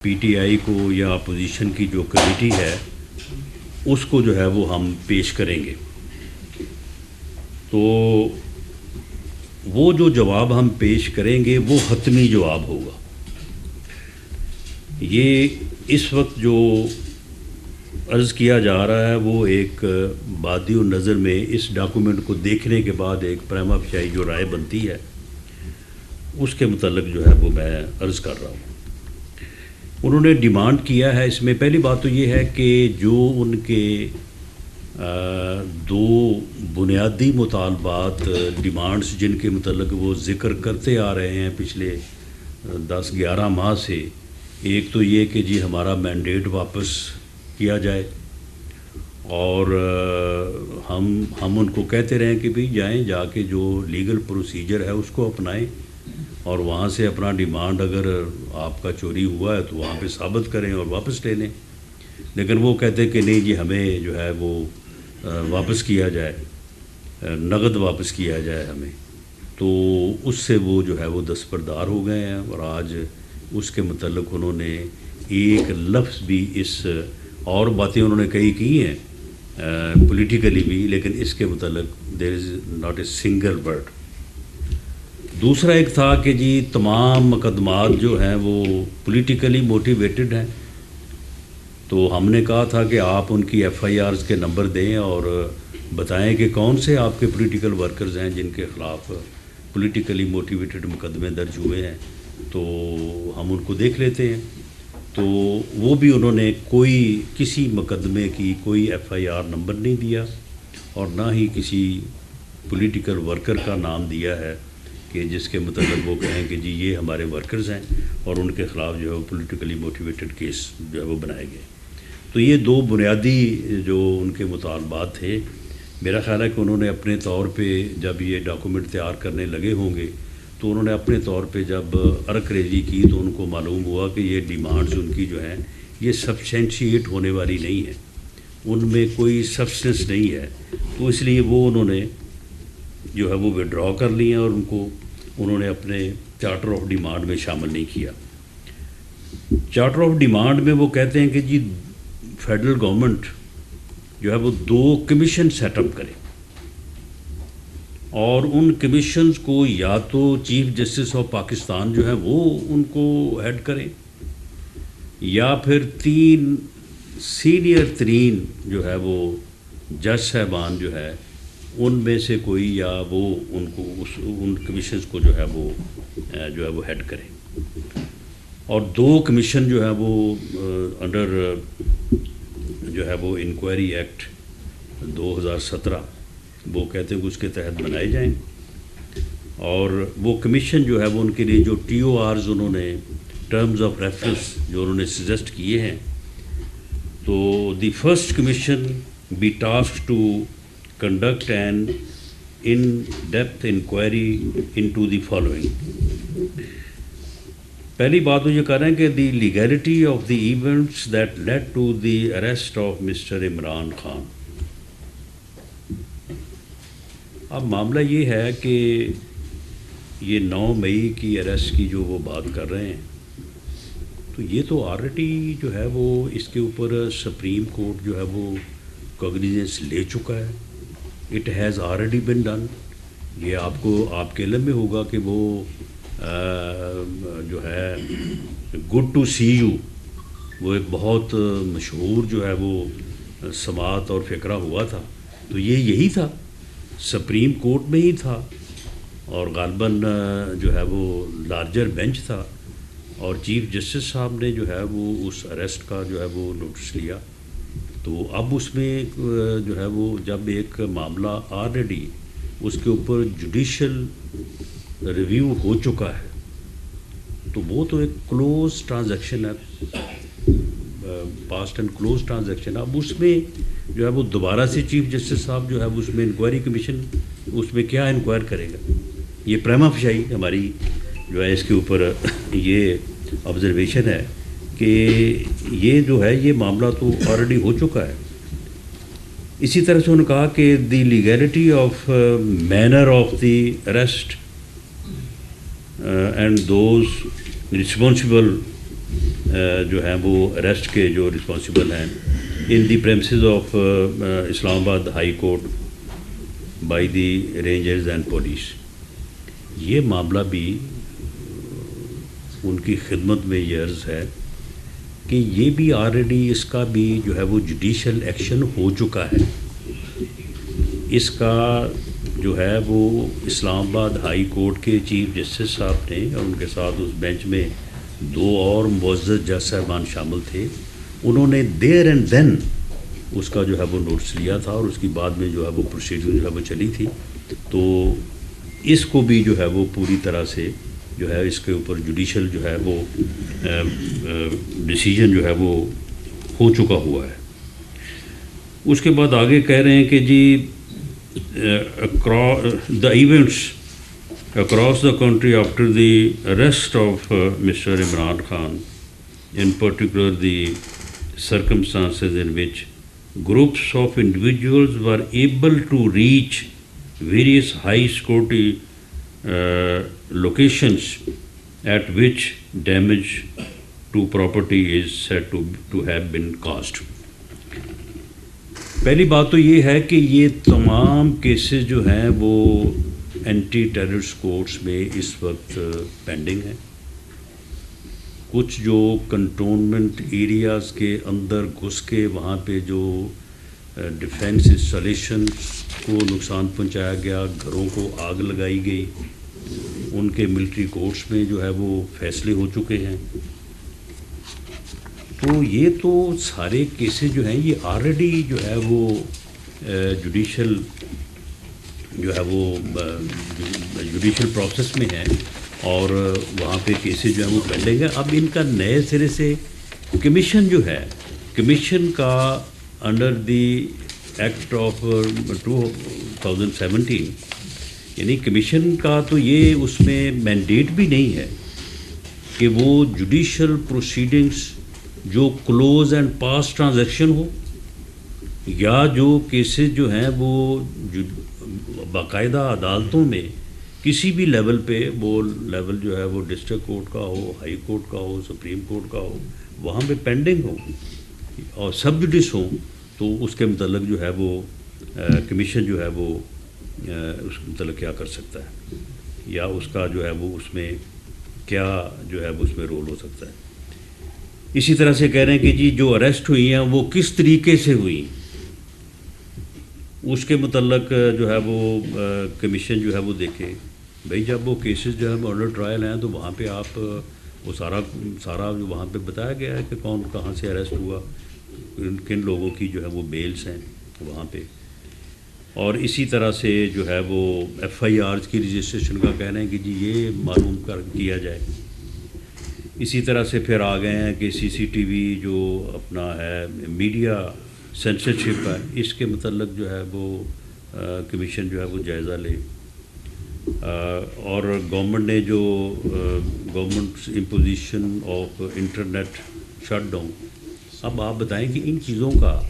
P T I کو یا opposition کی جو کمیٹی ہے اس کو جو ہے وہ ہم پیش کریں گے، تو وہ جو جواب ہم پیش کریں گے وہ حتمی جواب ہوگا۔ یہ اس وقت جو عرض کیا جا رہا ہے وہ ایک بادی النظر میں اس ڈاکومنٹ کو دیکھنے کے بعد ایک پریما فیشائی جو رائے بنتی ہے اس کے متعلق جو ہے وہ میں عرض کر رہا ہوں۔ انہوں نے ڈیمانڈ کیا ہے، اس میں پہلی بات تو یہ ہے کہ جو ان کے دو بنیادی مطالبات ڈیمانڈز جن کے متعلق وہ ذکر کرتے آ رہے ہیں پچھلے 10-11 ماہ سے، ایک تو یہ کہ جی ہمارا مینڈیٹ واپس کیا جائے، اور ہم ان کو کہتے رہیں کہ بھی جائیں، جا کے جو لیگل پروسیجر ہے اس کو اپنائیں اور وہاں سے اپنا ڈیمانڈ اگر آپ کا چوری ہوا ہے تو وہاں پہ ثابت کریں اور واپس لے لیں۔ لیکن وہ کہتے کہ نہیں جی ہمیں جو ہے وہ واپس کیا جائے، نقد واپس کیا جائے ہمیں، تو اس سے وہ جو ہے وہ دستبردار ہو گئے ہیں، اور آج اس کے متعلق انہوں نے ایک لفظ بھی اور باتیں انہوں نے کئی کی ہیں پولیٹیکلی بھی، لیکن اس کے متعلق there is not a single word. دوسرا ایک تھا کہ جی تمام مقدمات جو ہیں وہ پولیٹیکلی موٹیویٹڈ ہیں، تو ہم نے کہا تھا کہ آپ ان کی ایف آئی آرز کے نمبر دیں اور بتائیں کہ کون سے آپ کے پولیٹیکل ورکرز ہیں جن کے خلاف پولیٹیکلی موٹیویٹڈ مقدمے درج ہوئے ہیں، تو ہم ان کو دیکھ لیتے ہیں۔ تو وہ بھی انہوں نے کسی مقدمے کی کوئی ایف آئی آر نمبر نہیں دیا، اور نہ ہی کسی پولیٹیکل ورکر کا نام دیا ہے کہ جس کے متعلق وہ کہیں کہ جی یہ ہمارے ورکرز ہیں اور ان کے خلاف جو ہے وہ پولیٹیکلی موٹیویٹڈ کیس جو ہے وہ بنائے گئے۔ تو یہ دو بنیادی جو ان کے مطالبات تھے، میرا خیال ہے کہ انہوں نے اپنے طور پہ جب یہ ڈاکومنٹ تیار کرنے لگے ہوں گے تو انہوں نے اپنے طور پہ جب عرق ریزی کی تو ان کو معلوم ہوا کہ یہ ڈیمانڈز ان کی جو ہیں یہ سبسٹینشیٹ ہونے والی نہیں ہے، ان میں کوئی سبسٹنس نہیں ہے، تو اس لیے وہ انہوں نے جو ہے وہ وڈرا کر لی ہیں اور انہوں نے اپنے چارٹر آف ڈیمانڈ میں شامل نہیں کیا۔ چارٹر آف ڈیمانڈ میں وہ کہتے ہیں کہ جی فیڈرل گورنمنٹ جو ہے وہ 2 کمیشن سیٹ اپ کرے، اور ان کمیشنز کو یا تو چیف جسٹس آف پاکستان جو ہے وہ ان کو ہیڈ کریں، یا پھر 3 سینئر ترین جو ہے وہ جج صاحبان جو ہے ان میں سے کوئی، یا وہ ان کمیشنز کو جو ہے وہ ہیڈ کریں۔ اور 2 کمیشن جو ہے وہ انڈر جو ہے وہ انکوائری ایکٹ 2017 وہ کہتے ہیں کہ اس کے تحت بنائے جائیں، اور وہ کمیشن جو ہے وہ ان کے لیے جو ٹی او آرز انہوں نے ٹرمز آف ریفرنس جو انہوں نے سجیسٹ کیے ہیں، تو the first commission be task to conduct an in-depth inquiry into the following۔ پہلی بات تو یہ کہہ رہے ہیں کہ the legality of the events that led to the arrest of Mr. Imran Khan. اب معاملہ یہ ہے کہ یہ 9 مئی کی اریسٹ کی جو وہ بات کر رہے ہیں، تو یہ تو آلریڈی جو ہے وہ اس کے اوپر سپریم کورٹ جو ہے وہ کوگنیزنس لے چکا ہے، it has already been done. یہ آپ کے علم میں ہوگا کہ وہ جو ہے گڈ ٹو سی یو، وہ ایک بہت مشہور جو ہے وہ سماعت اور فقرہ ہوا تھا، تو یہی تھا، سپریم کورٹ میں ہی تھا، اور غالباً جو ہے وہ لارجر بینچ تھا، اور چیف جسٹس صاحب نے جو ہے وہ اس اریسٹ کا جو ہے وہ نوٹس لیا۔ تو اب اس میں جو ہے وہ جب ایک معاملہ آلریڈی اس کے اوپر جوڈیشل ریویو ہو چکا ہے، تو وہ تو ایک کلوز ٹرانزیکشن ہے، پاسٹ اینڈ کلوز ٹرانزیکشن۔ اب اس میں جو ہے وہ دوبارہ سے چیف جسٹس صاحب جو ہے وہ اس میں انکوائری کمیشن اس میں کیا انکوائر کرے گا؟ یہ پریما فیشائی ہماری جو ہے اس کے اوپر یہ آبزرویشن ہے کہ یہ جو ہے یہ معاملہ تو آلریڈی ہو چکا ہے۔ اسی طرح سے انہوں نے کہا کہ the legality of manner of the arrest and those responsible جو ہیں وہ اریسٹ کے جو رسپانسبل ہیں ان دی پریمسز آف اسلام آباد high court by the rangers and police. یہ معاملہ بھی ان کی خدمت میں یہ عرض ہے کہ یہ بھی آلریڈی اس کا بھی جو ہے وہ جوڈیشل ایکشن ہو چکا ہے. اس کا جو ہے وہ اسلام آباد ہائی کورٹ کے چیف جسٹس صاحب نے اور ان کے ساتھ اس بینچ میں 2 اور معزز جج صاحبان شامل تھے. انہوں نے دیر اینڈ دین اس کا جو ہے وہ نوٹس لیا تھا اور اس کی بعد میں جو ہے وہ پروسیڈر جو ہے وہ چلی تھی. تو اس کو بھی جو ہے وہ پوری طرح سے جو ہے اس کے اوپر جوڈیشل جو ہے وہ ڈیسیجن جو ہے وہ ہو چکا ہوا ہے. اس کے بعد آگے کہہ رہے ہیں کہ جی the events across the country after the arrest of mister Imran Khan in particular the circumstances in which groups of individuals were able to reach various high security locations at which damage to property is said to have been caused. پہلی بات تو یہ ہے کہ یہ تمام cases جو ہیں وہ اینٹی ٹیررسٹ کورٹس میں اس وقت پینڈنگ ہیں. کچھ جو کنٹونمنٹ ایریاز کے اندر گھس کے وہاں پہ جو ڈیفینس انسٹالیشن کو نقصان پہنچایا گیا، گھروں کو آگ لگائی گئی، ان کے ملٹری کورٹس میں جو ہے وہ فیصلے ہو چکے ہیں. تو یہ تو سارے کیسز جو ہیں یہ آلریڈی جو ہے وہ جوڈیشل جو ہے وہ جوڈیشل پروسیس میں ہیں اور وہاں پہ کیسز جو ہیں وہ پینڈنگ ہے. اب ان کا نئے سرے سے کمیشن جو ہے، کمیشن کا انڈر دی ایکٹ آف 2017 یعنی کمیشن کا تو یہ اس میں مینڈیٹ بھی نہیں ہے کہ وہ جوڈیشل پروسیڈنگس جو کلوز اینڈ پاس ٹرانزیکشن ہو یا جو کیسز جو ہیں وہ باقاعدہ عدالتوں میں کسی بھی لیول پہ، وہ لیول جو ہے وہ ڈسٹرکٹ کورٹ کا ہو، ہائی کورٹ کا ہو، سپریم کورٹ کا ہو، وہاں پہ پینڈنگ ہو اور سب جوڈس ہوں، تو اس کے متعلق جو ہے وہ کمیشن جو ہے وہ اس کے متعلق کیا کر سکتا ہے یا اس کا جو ہے وہ اس میں کیا جو ہے وہ اس میں رول ہو سکتا ہے. اسی طرح سے کہہ رہے ہیں کہ جی جو اریسٹ ہوئی ہیں وہ کس طریقے سے ہوئی، اس کے متعلق جو ہے وہ کمیشن جو ہے وہ دیکھے. بھئی جب وہ کیسز جو ہے وہ انڈر ٹرائل ہیں تو وہاں پہ آپ وہ سارا جو وہاں پہ بتایا گیا ہے کہ کون کہاں سے اریسٹ ہوا، کن لوگوں کی جو ہے وہ بیلز ہیں وہاں پہ. اور اسی طرح سے جو ہے وہ ایف آئی آرز کی رجسٹریشن کا کہہ رہے ہیں کہ جی یہ معلوم کیا جائے. اسی طرح سے پھر آ گئے ہیں کہ سی سی ٹی وی جو اپنا ہے میڈیا سینسرشپ ہے، اس کے متعلق جو ہے وہ کمیشن جو ہے وہ جائزہ لے. اور گورنمنٹ نے جو government imposition of internet shut down, اب آپ بتائیں کہ ان چیزوں کا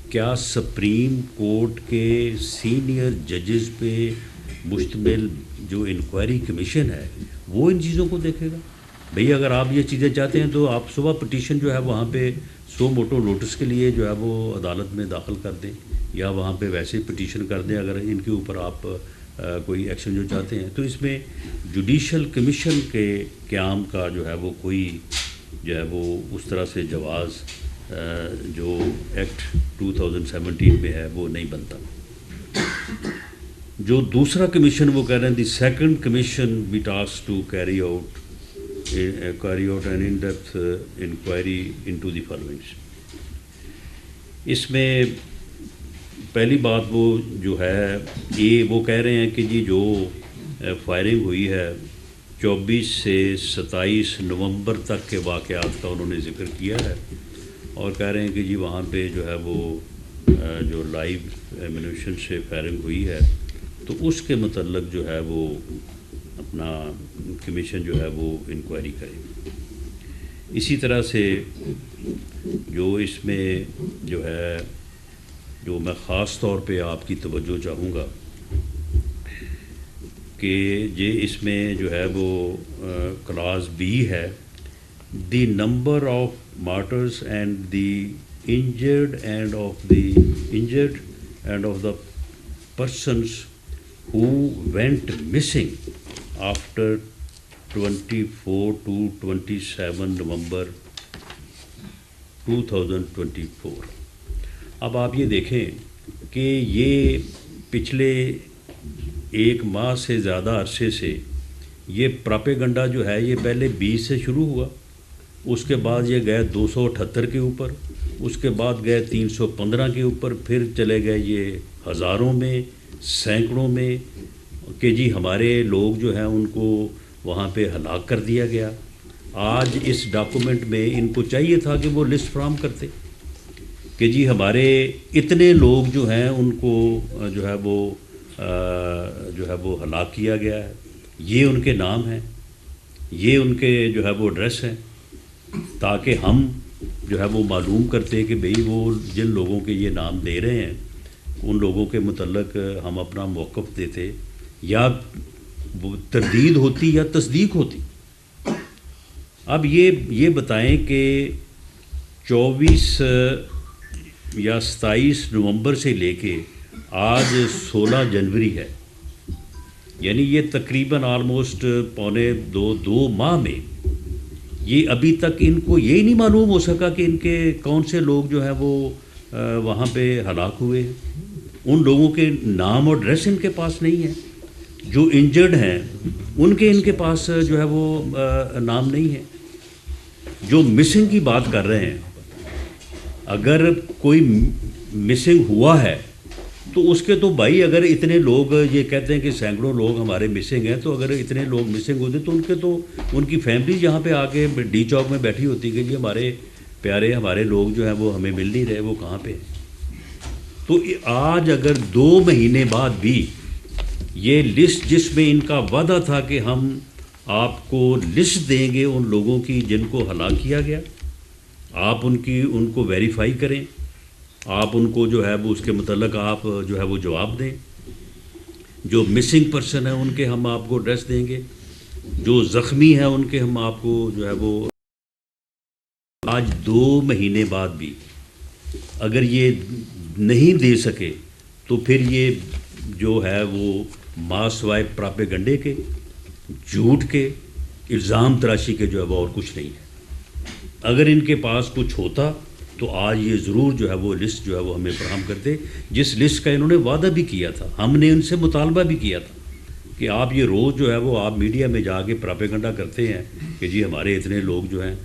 کیا سپریم کورٹ کے سینئر ججز پہ مشتمل جو انکوائری کمیشن ہے وہ ان چیزوں کو دیکھے گا؟ بھئی اگر آپ یہ چیزیں چاہتے ہیں تو آپ صبح پٹیشن جو ہے وہاں پہ سو موٹو نوٹس کے لیے جو ہے وہ عدالت میں داخل کر دیں یا وہاں پہ ویسے پٹیشن کر دیں اگر ان کے اوپر آپ کوئی ایکشن جو چاہتے ہیں. تو اس میں جوڈیشل کمیشن کے قیام کا جو ہے وہ کوئی جو ہے وہ اس طرح سے جواز جو ایکٹ 2017 میں ہے وہ نہیں بنتا. جو دوسرا کمیشن وہ کہہ رہے ہیں the second commission be task to carry out an in-depth inquiry into the following. اس میں پہلی بات وہ جو ہے یہ وہ کہہ رہے ہیں کہ جی جو فائرنگ ہوئی ہے 24 سے 27 نومبر تک کے واقعات کا انہوں نے ذکر کیا ہے اور کہہ رہے ہیں کہ جی وہاں پہ جو ہے وہ جو لائیو ایمونیشن سے فائرنگ ہوئی ہے تو اس کے متعلق جو ہے وہ اپنا کمیشن جو ہے وہ انکوائری کرے. اسی طرح سے جو اس میں جو ہے جو میں خاص طور پہ آپ کی توجہ چاہوں گا کہ اس میں جو ہے وہ کلاس بی ہے the number of martyrs and the injured and of the persons who went missing after 24 to 27 November 2024. اب آپ یہ دیکھیں کہ یہ پچھلے ایک ماہ سے زیادہ عرصے سے یہ پراپیگنڈا جو ہے یہ پہلے 20 سے شروع ہوا، اس کے بعد یہ گئے 278 کے اوپر، اس کے بعد گئے 315 کے اوپر، پھر چلے گئے یہ ہزاروں میں، سینکڑوں میں، کہ جی ہمارے لوگ جو ہیں ان کو وہاں پہ ہلاک کر دیا گیا. آج اس ڈاکومنٹ میں ان کو چاہیے تھا کہ وہ لسٹ فراہم کرتے کہ جی ہمارے اتنے لوگ جو ہیں ان کو جو ہے وہ ہلاک کیا گیا ہے، یہ ان کے نام ہیں، یہ ان کے جو ہے وہ ایڈریس ہیں، تاکہ ہم جو ہے وہ معلوم کرتے کہ بھئی وہ جن لوگوں کے یہ نام دے رہے ہیں ان لوگوں کے متعلق ہم اپنا موقف دیتے، یا تردید ہوتی یا تصدیق ہوتی. اب یہ بتائیں کہ 24 یا 27 نومبر سے لے کے آج 16 جنوری ہے، یعنی یہ تقریباً آلموسٹ پونے دو ماہ میں یہ ابھی تک ان کو یہی نہیں معلوم ہو سکا کہ ان کے کون سے لوگ جو ہیں وہ وہاں پہ ہلاک ہوئے ہیں. ان لوگوں کے نام اور ایڈریس ان کے پاس نہیں ہے، جو انجرڈ ہیں ان کے پاس جو ہے وہ نام نہیں ہے. جو مسنگ کی بات کر رہے ہیں، اگر کوئی مسنگ ہوا ہے تو اس کے تو بھائی اگر اتنے لوگ یہ کہتے ہیں کہ سینکڑوں لوگ ہمارے مسنگ ہیں، تو اگر اتنے لوگ مسنگ ہوتے تو ان کی فیملیز یہاں پہ آ کے ڈی چوک میں بیٹھی ہوتی کہ جی ہمارے پیارے ہمارے لوگ جو ہیں وہ ہمیں مل نہیں رہے، وہ کہاں پہ ہیں. تو آج اگر 2 مہینے بعد بھی یہ لسٹ جس میں ان کا وعدہ تھا کہ ہم آپ کو لسٹ دیں گے ان لوگوں کی جن کو ہلاک کیا گیا، آپ ان کو ویریفائی کریں، آپ ان کو جو ہے وہ اس کے متعلق آپ جو ہے وہ جواب دیں. جو مسنگ پرسن ہیں ان کے ہم آپ کو ایڈریس دیں گے، جو زخمی ہیں ان کے ہم آپ کو جو ہے وہ. آج 2 مہینے بعد بھی اگر یہ نہیں دے سکے تو پھر یہ جو ہے وہ ماس وائے پراپیگنڈے کے، جھوٹ کے، الزام تراشی کے جو ہے وہ اور کچھ نہیں ہے. اگر ان کے پاس کچھ ہوتا تو آج یہ ضرور جو ہے وہ لسٹ جو ہے وہ ہمیں فراہم کرتے، جس لسٹ کا انہوں نے وعدہ بھی کیا تھا. ہم نے ان سے مطالبہ بھی کیا تھا کہ آپ یہ روز جو ہے وہ آپ میڈیا میں جا کے پراپیگنڈا کرتے ہیں کہ جی ہمارے اتنے لوگ جو ہیں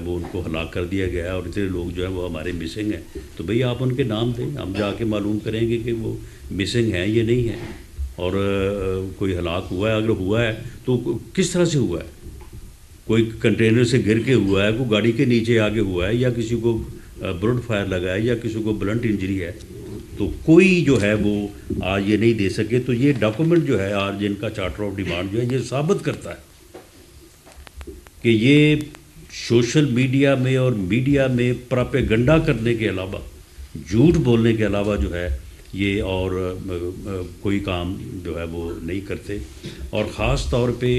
وہ ان کو ہلاک کر دیا گیا ہے اور اتنے لوگ جو ہیں وہ ہمارے مسنگ ہیں. تو بھئی آپ ان کے نام دیں، ہم جا کے معلوم کریں گے کہ وہ مسنگ ہیں یا نہیں ہیں، اور کوئی ہلاک ہوا ہے، اگر ہوا ہے تو کس طرح سے ہوا ہے. کوئی کنٹینر سے گر کے ہوا ہے، کوئی گاڑی کے نیچے آگے ہوا ہے، یا کسی کو بلٹ فائر لگا ہے، یا کسی کو بلنٹ انجری ہے. تو کوئی جو ہے وہ آج یہ نہیں دے سکے. تو یہ ڈاکومنٹ جو ہے آج جن کا چارٹر آف ڈیمانڈ جو ہے یہ ثابت کرتا ہے کہ یہ سوشل میڈیا میں اور میڈیا میں پراپیگنڈا کرنے کے علاوہ، جھوٹ بولنے کے علاوہ جو ہے یہ اور کوئی کام جو ہے وہ نہیں کرتے. اور خاص طور پہ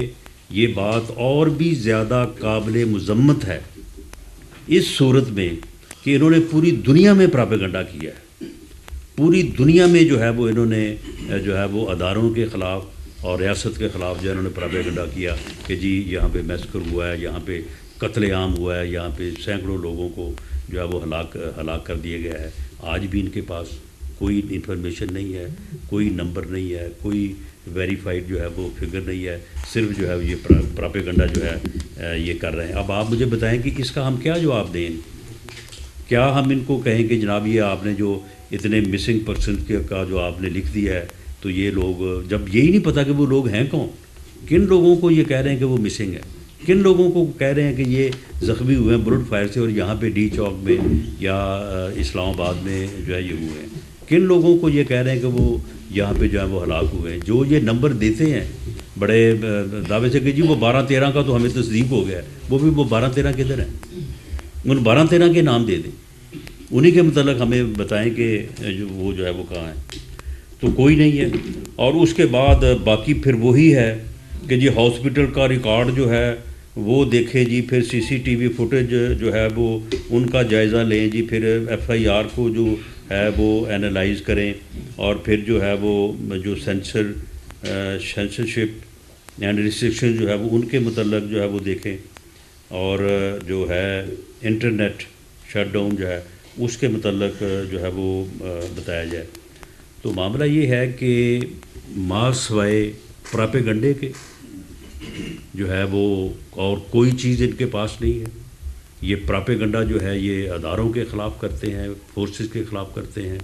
یہ بات اور بھی زیادہ قابل مذمت ہے اس صورت میں کہ انہوں نے پوری دنیا میں پراپیگنڈا کیا ہے. پوری دنیا میں جو ہے وہ انہوں نے جو ہے وہ اداروں کے خلاف اور ریاست کے خلاف جو ہے انہوں نے پراپیگنڈا کیا کہ جی یہاں پہ میسکر ہوا ہے، یہاں پہ قتل عام ہوا ہے، یہاں پہ سینکڑوں لوگوں کو جو ہے وہ ہلاک کر دیا گیا ہے. آج بھی ان کے پاس کوئی انفارمیشن نہیں ہے، کوئی نمبر نہیں ہے، کوئی ویریفائڈ جو ہے وہ فگر نہیں ہے، صرف جو ہے یہ پراپیگنڈا جو ہے یہ کر رہے ہیں. اب آپ مجھے بتائیں کہ اس کا ہم کیا جواب دیں؟ کیا ہم ان کو کہیں کہ جناب یہ آپ نے جو اتنے مسنگ پرسن کا جو آپ نے لکھ دیا ہے، تو یہ لوگ جب یہی نہیں پتہ کہ وہ لوگ ہیں کون، کن لوگوں کو یہ کہہ رہے ہیں کہ وہ مسنگ ہے، کن لوگوں کو کہہ رہے ہیں کہ یہ زخمی ہوئے ہیں بلٹ فائر سے اور یہاں پہ ڈی چوک میں یا اسلام آباد میں جو ہے یہ ہوئے ہیں، کن لوگوں کو یہ کہہ رہے ہیں کہ وہ یہاں پہ جو ہے وہ ہلاک ہوئے ہیں. جو یہ نمبر دیتے ہیں بڑے دعوے سے کہ جی وہ 12-13 کا تو ہمیں تصدیق ہو گیا ہے، وہ بھی وہ 12-13 کدھر ہیں؟ ان 12-13 کے نام دے دیں، انہی کے متعلق ہمیں بتائیں کہ وہ جو ہے وہ کہاں ہیں. تو کوئی نہیں ہے. اور اس کے بعد باقی پھر وہی ہے کہ جی ہاسپٹل کا ریکارڈ جو ہے وہ دیکھیں جی، پھر سی سی ٹی وی فوٹیج جو ہے وہ ان کا جائزہ لیں جی، پھر ایف آئی آر کو جو ہے وہ اینالائز کریں، اور پھر جو ہے وہ جو سینسرشپ اینڈ ریسٹرکشن جو ہے وہ ان کے متعلق جو ہے وہ دیکھیں، اور جو ہے انٹرنیٹ شٹ ڈاؤن جو ہے اس کے متعلق جو ہے وہ بتایا جائے۔ تو معاملہ یہ ہے کہ ماں سوائے پراپیگنڈے کے جو ہے وہ اور کوئی چیز ان کے پاس نہیں ہے۔ یہ پراپیگنڈا جو ہے یہ اداروں کے خلاف کرتے ہیں، فورسز کے خلاف کرتے ہیں،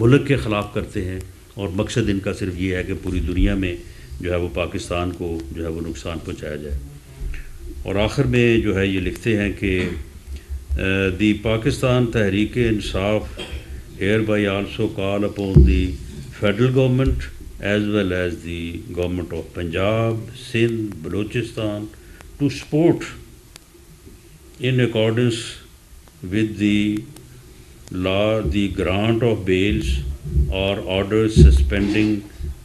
ملک کے خلاف کرتے ہیں، اور مقصد ان کا صرف یہ ہے کہ پوری دنیا میں جو ہے وہ پاکستان کو جو ہے وہ نقصان پہنچایا جائے۔ اور آخر میں جو ہے یہ لکھتے ہیں کہ دی Pakistan Tehreek Insaf hereby also call upon the federal government as well as the government of Punjab, Sindh, Balochistan to support in accordance with the law the grant of bails or orders suspending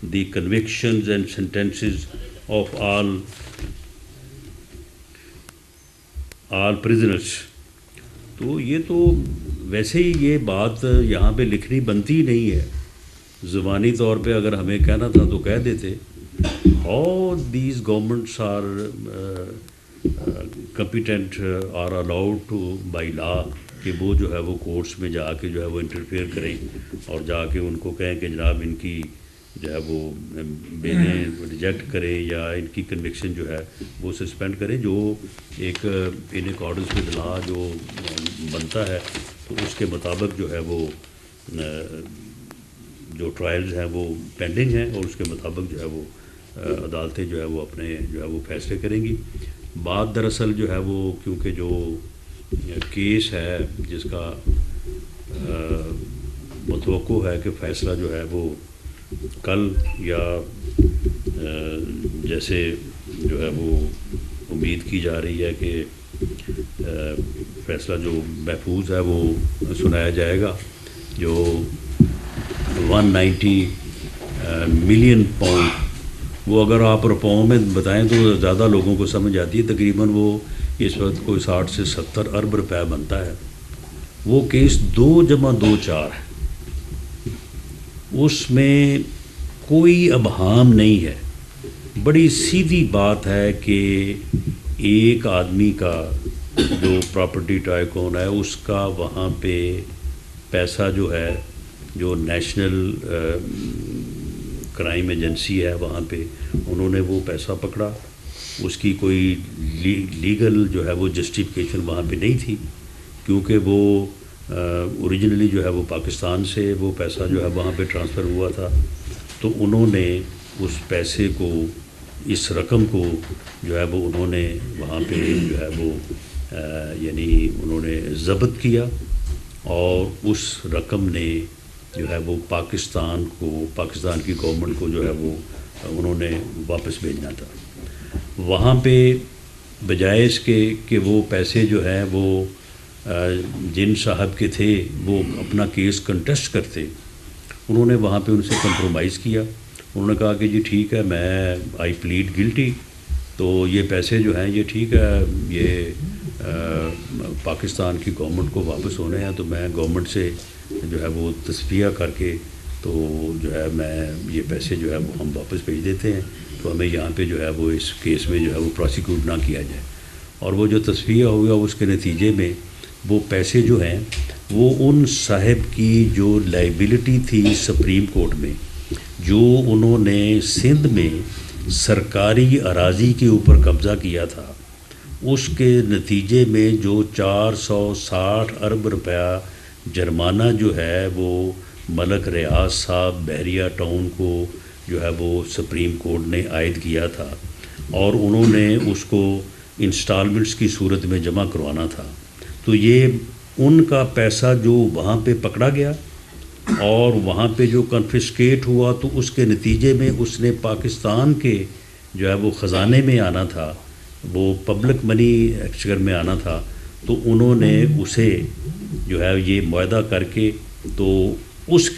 the convictions and sentences of all prisoners۔ تو یہ تو ویسے ہی یہ بات یہاں پہ لکھنی بنتی نہیں ہے، زبانی طور پہ اگر ہمیں کہنا تھا تو کہہ دیتے۔ How these governments are competent are allowed to by law کہ وہ جو ہے وہ کورٹس میں جا کے جو ہے وہ انٹرفیئر کریں اور جا کے ان کو کہیں کہ جناب ان کی جو ہے وہ بیلیں ریجیکٹ کریں یا ان کی کنوکشن جو ہے وہ سسپینڈ کریں، جو ایک ان اکارڈنس ود لا جو بنتا ہے، تو اس کے مطابق جو ہے وہ جو ٹرائلز ہیں وہ پینڈنگ ہیں، اور اس کے مطابق جو ہے وہ عدالتیں جو ہے وہ اپنے جو ہے وہ فیصلے کریں گی۔ بات دراصل جو ہے وہ کیونکہ جو کیس ہے جس کا متوقع ہے کہ فیصلہ جو ہے وہ کل یا جیسے جو ہے وہ امید کی جا رہی ہے کہ فیصلہ جو محفوظ ہے وہ سنایا جائے گا، جو 190 ملین پاؤنڈ، وہ اگر آپ روپوں میں بتائیں تو زیادہ لوگوں کو سمجھ آتی ہے، تقریباً وہ اس وقت کوئی 60 سے 70 ارب روپے بنتا ہے۔ وہ کیس 2 + 2 = 4 ہے، اس میں کوئی ابہام نہیں ہے، بڑی سیدھی بات ہے کہ ایک آدمی کا جو پراپرٹی ٹائکون ہے اس کا وہاں پہ پیسہ جو ہے، جو نیشنل کرائم ایجنسی ہے وہاں پہ انہوں نے وہ پیسہ پکڑا، اس کی کوئی لیگل جو ہے وہ جسٹیفیکیشن وہاں پہ نہیں تھی، کیونکہ وہ اوریجنلی جو ہے وہ پاکستان سے وہ پیسہ جو ہے وہاں پہ ٹرانسفر ہوا تھا، تو انہوں نے اس پیسے کو، اس رقم کو جو ہے وہ انہوں نے وہاں پہ جو ہے وہ یعنی انہوں نے ضبط کیا، اور اس رقم نے جو ہے وہ پاکستان کی گورنمنٹ کو جو ہے وہ انہوں نے واپس بھیجنا تھا۔ وہاں پہ بجائے اس کے کہ وہ پیسے جو ہیں وہ جن صاحب کے تھے وہ اپنا کیس کنٹیسٹ کرتے، انہوں نے وہاں پہ ان سے کمپرومائز کیا، انہوں نے کہا کہ جی ٹھیک ہے، میں آئی پلیڈ گلٹی، تو یہ پیسے جو ہیں یہ ٹھیک ہے، یہ پاکستان کی گورنمنٹ کو واپس ہونے ہیں، تو میں گورنمنٹ سے جو ہے وہ تصفیہ کر کے تو جو ہے میں یہ پیسے جو ہے وہ ہم واپس بھیج دیتے ہیں، تو ہمیں یہاں پہ جو ہے وہ اس کیس میں جو ہے وہ پروسیکیوٹ نہ کیا جائے۔ اور وہ جو تصفیہ ہوگا اس کے نتیجے میں وہ پیسے جو ہیں وہ ان صاحب کی جو لائبلٹی تھی سپریم کورٹ میں، جو انہوں نے سندھ میں سرکاری اراضی کے اوپر قبضہ کیا تھا، اس کے نتیجے میں جو 460 ارب روپیہ جرمانہ جو ہے وہ ملک ریاض صاحب بحریہ ٹاؤن کو جو ہے وہ سپریم کورٹ نے عائد کیا تھا، اور انہوں نے اس کو انسٹالمنٹس کی صورت میں جمع کروانا تھا، تو یہ ان کا پیسہ جو وہاں پہ پکڑا گیا اور وہاں پہ جو کنفسکیٹ ہوا، تو اس کے نتیجے میں اس نے پاکستان کے جو ہے وہ خزانے میں آنا تھا، وہ پبلک منی ایکسچیکر میں آنا تھا، تو انہوں نے اسے جو ہے یہ معاہدہ کر کے تو اس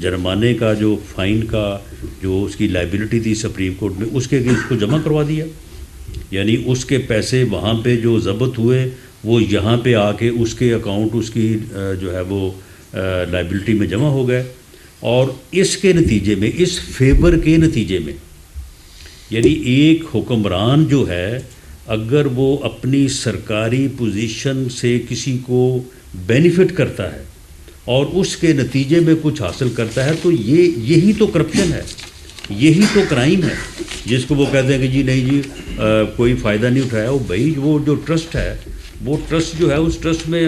جرمانے کا جو فائن کا جو اس کی لائبلٹی تھی سپریم کورٹ میں، اس کے اگینسٹ کو جمع کروا دیا، یعنی اس کے پیسے وہاں پہ جو ضبط ہوئے وہ یہاں پہ آ کے اس کے اکاؤنٹ اس کی جو ہے وہ لائبلٹی میں جمع ہو گئے. اور اس کے نتیجے میں, اس فیور کے نتیجے میں, یعنی ایک حکمران جو ہے اگر وہ اپنی سرکاری پوزیشن سے کسی کو بینیفٹ کرتا ہے اور اس کے نتیجے میں کچھ حاصل کرتا ہے تو یہی تو کرپشن ہے, یہی تو کرائم ہے, جس کو وہ کہتے ہیں کہ جی نہیں جی کوئی فائدہ نہیں اٹھایا. وہ بھائی وہ جو ٹرسٹ ہے, وہ ٹرسٹ جو ہے اس ٹرسٹ میں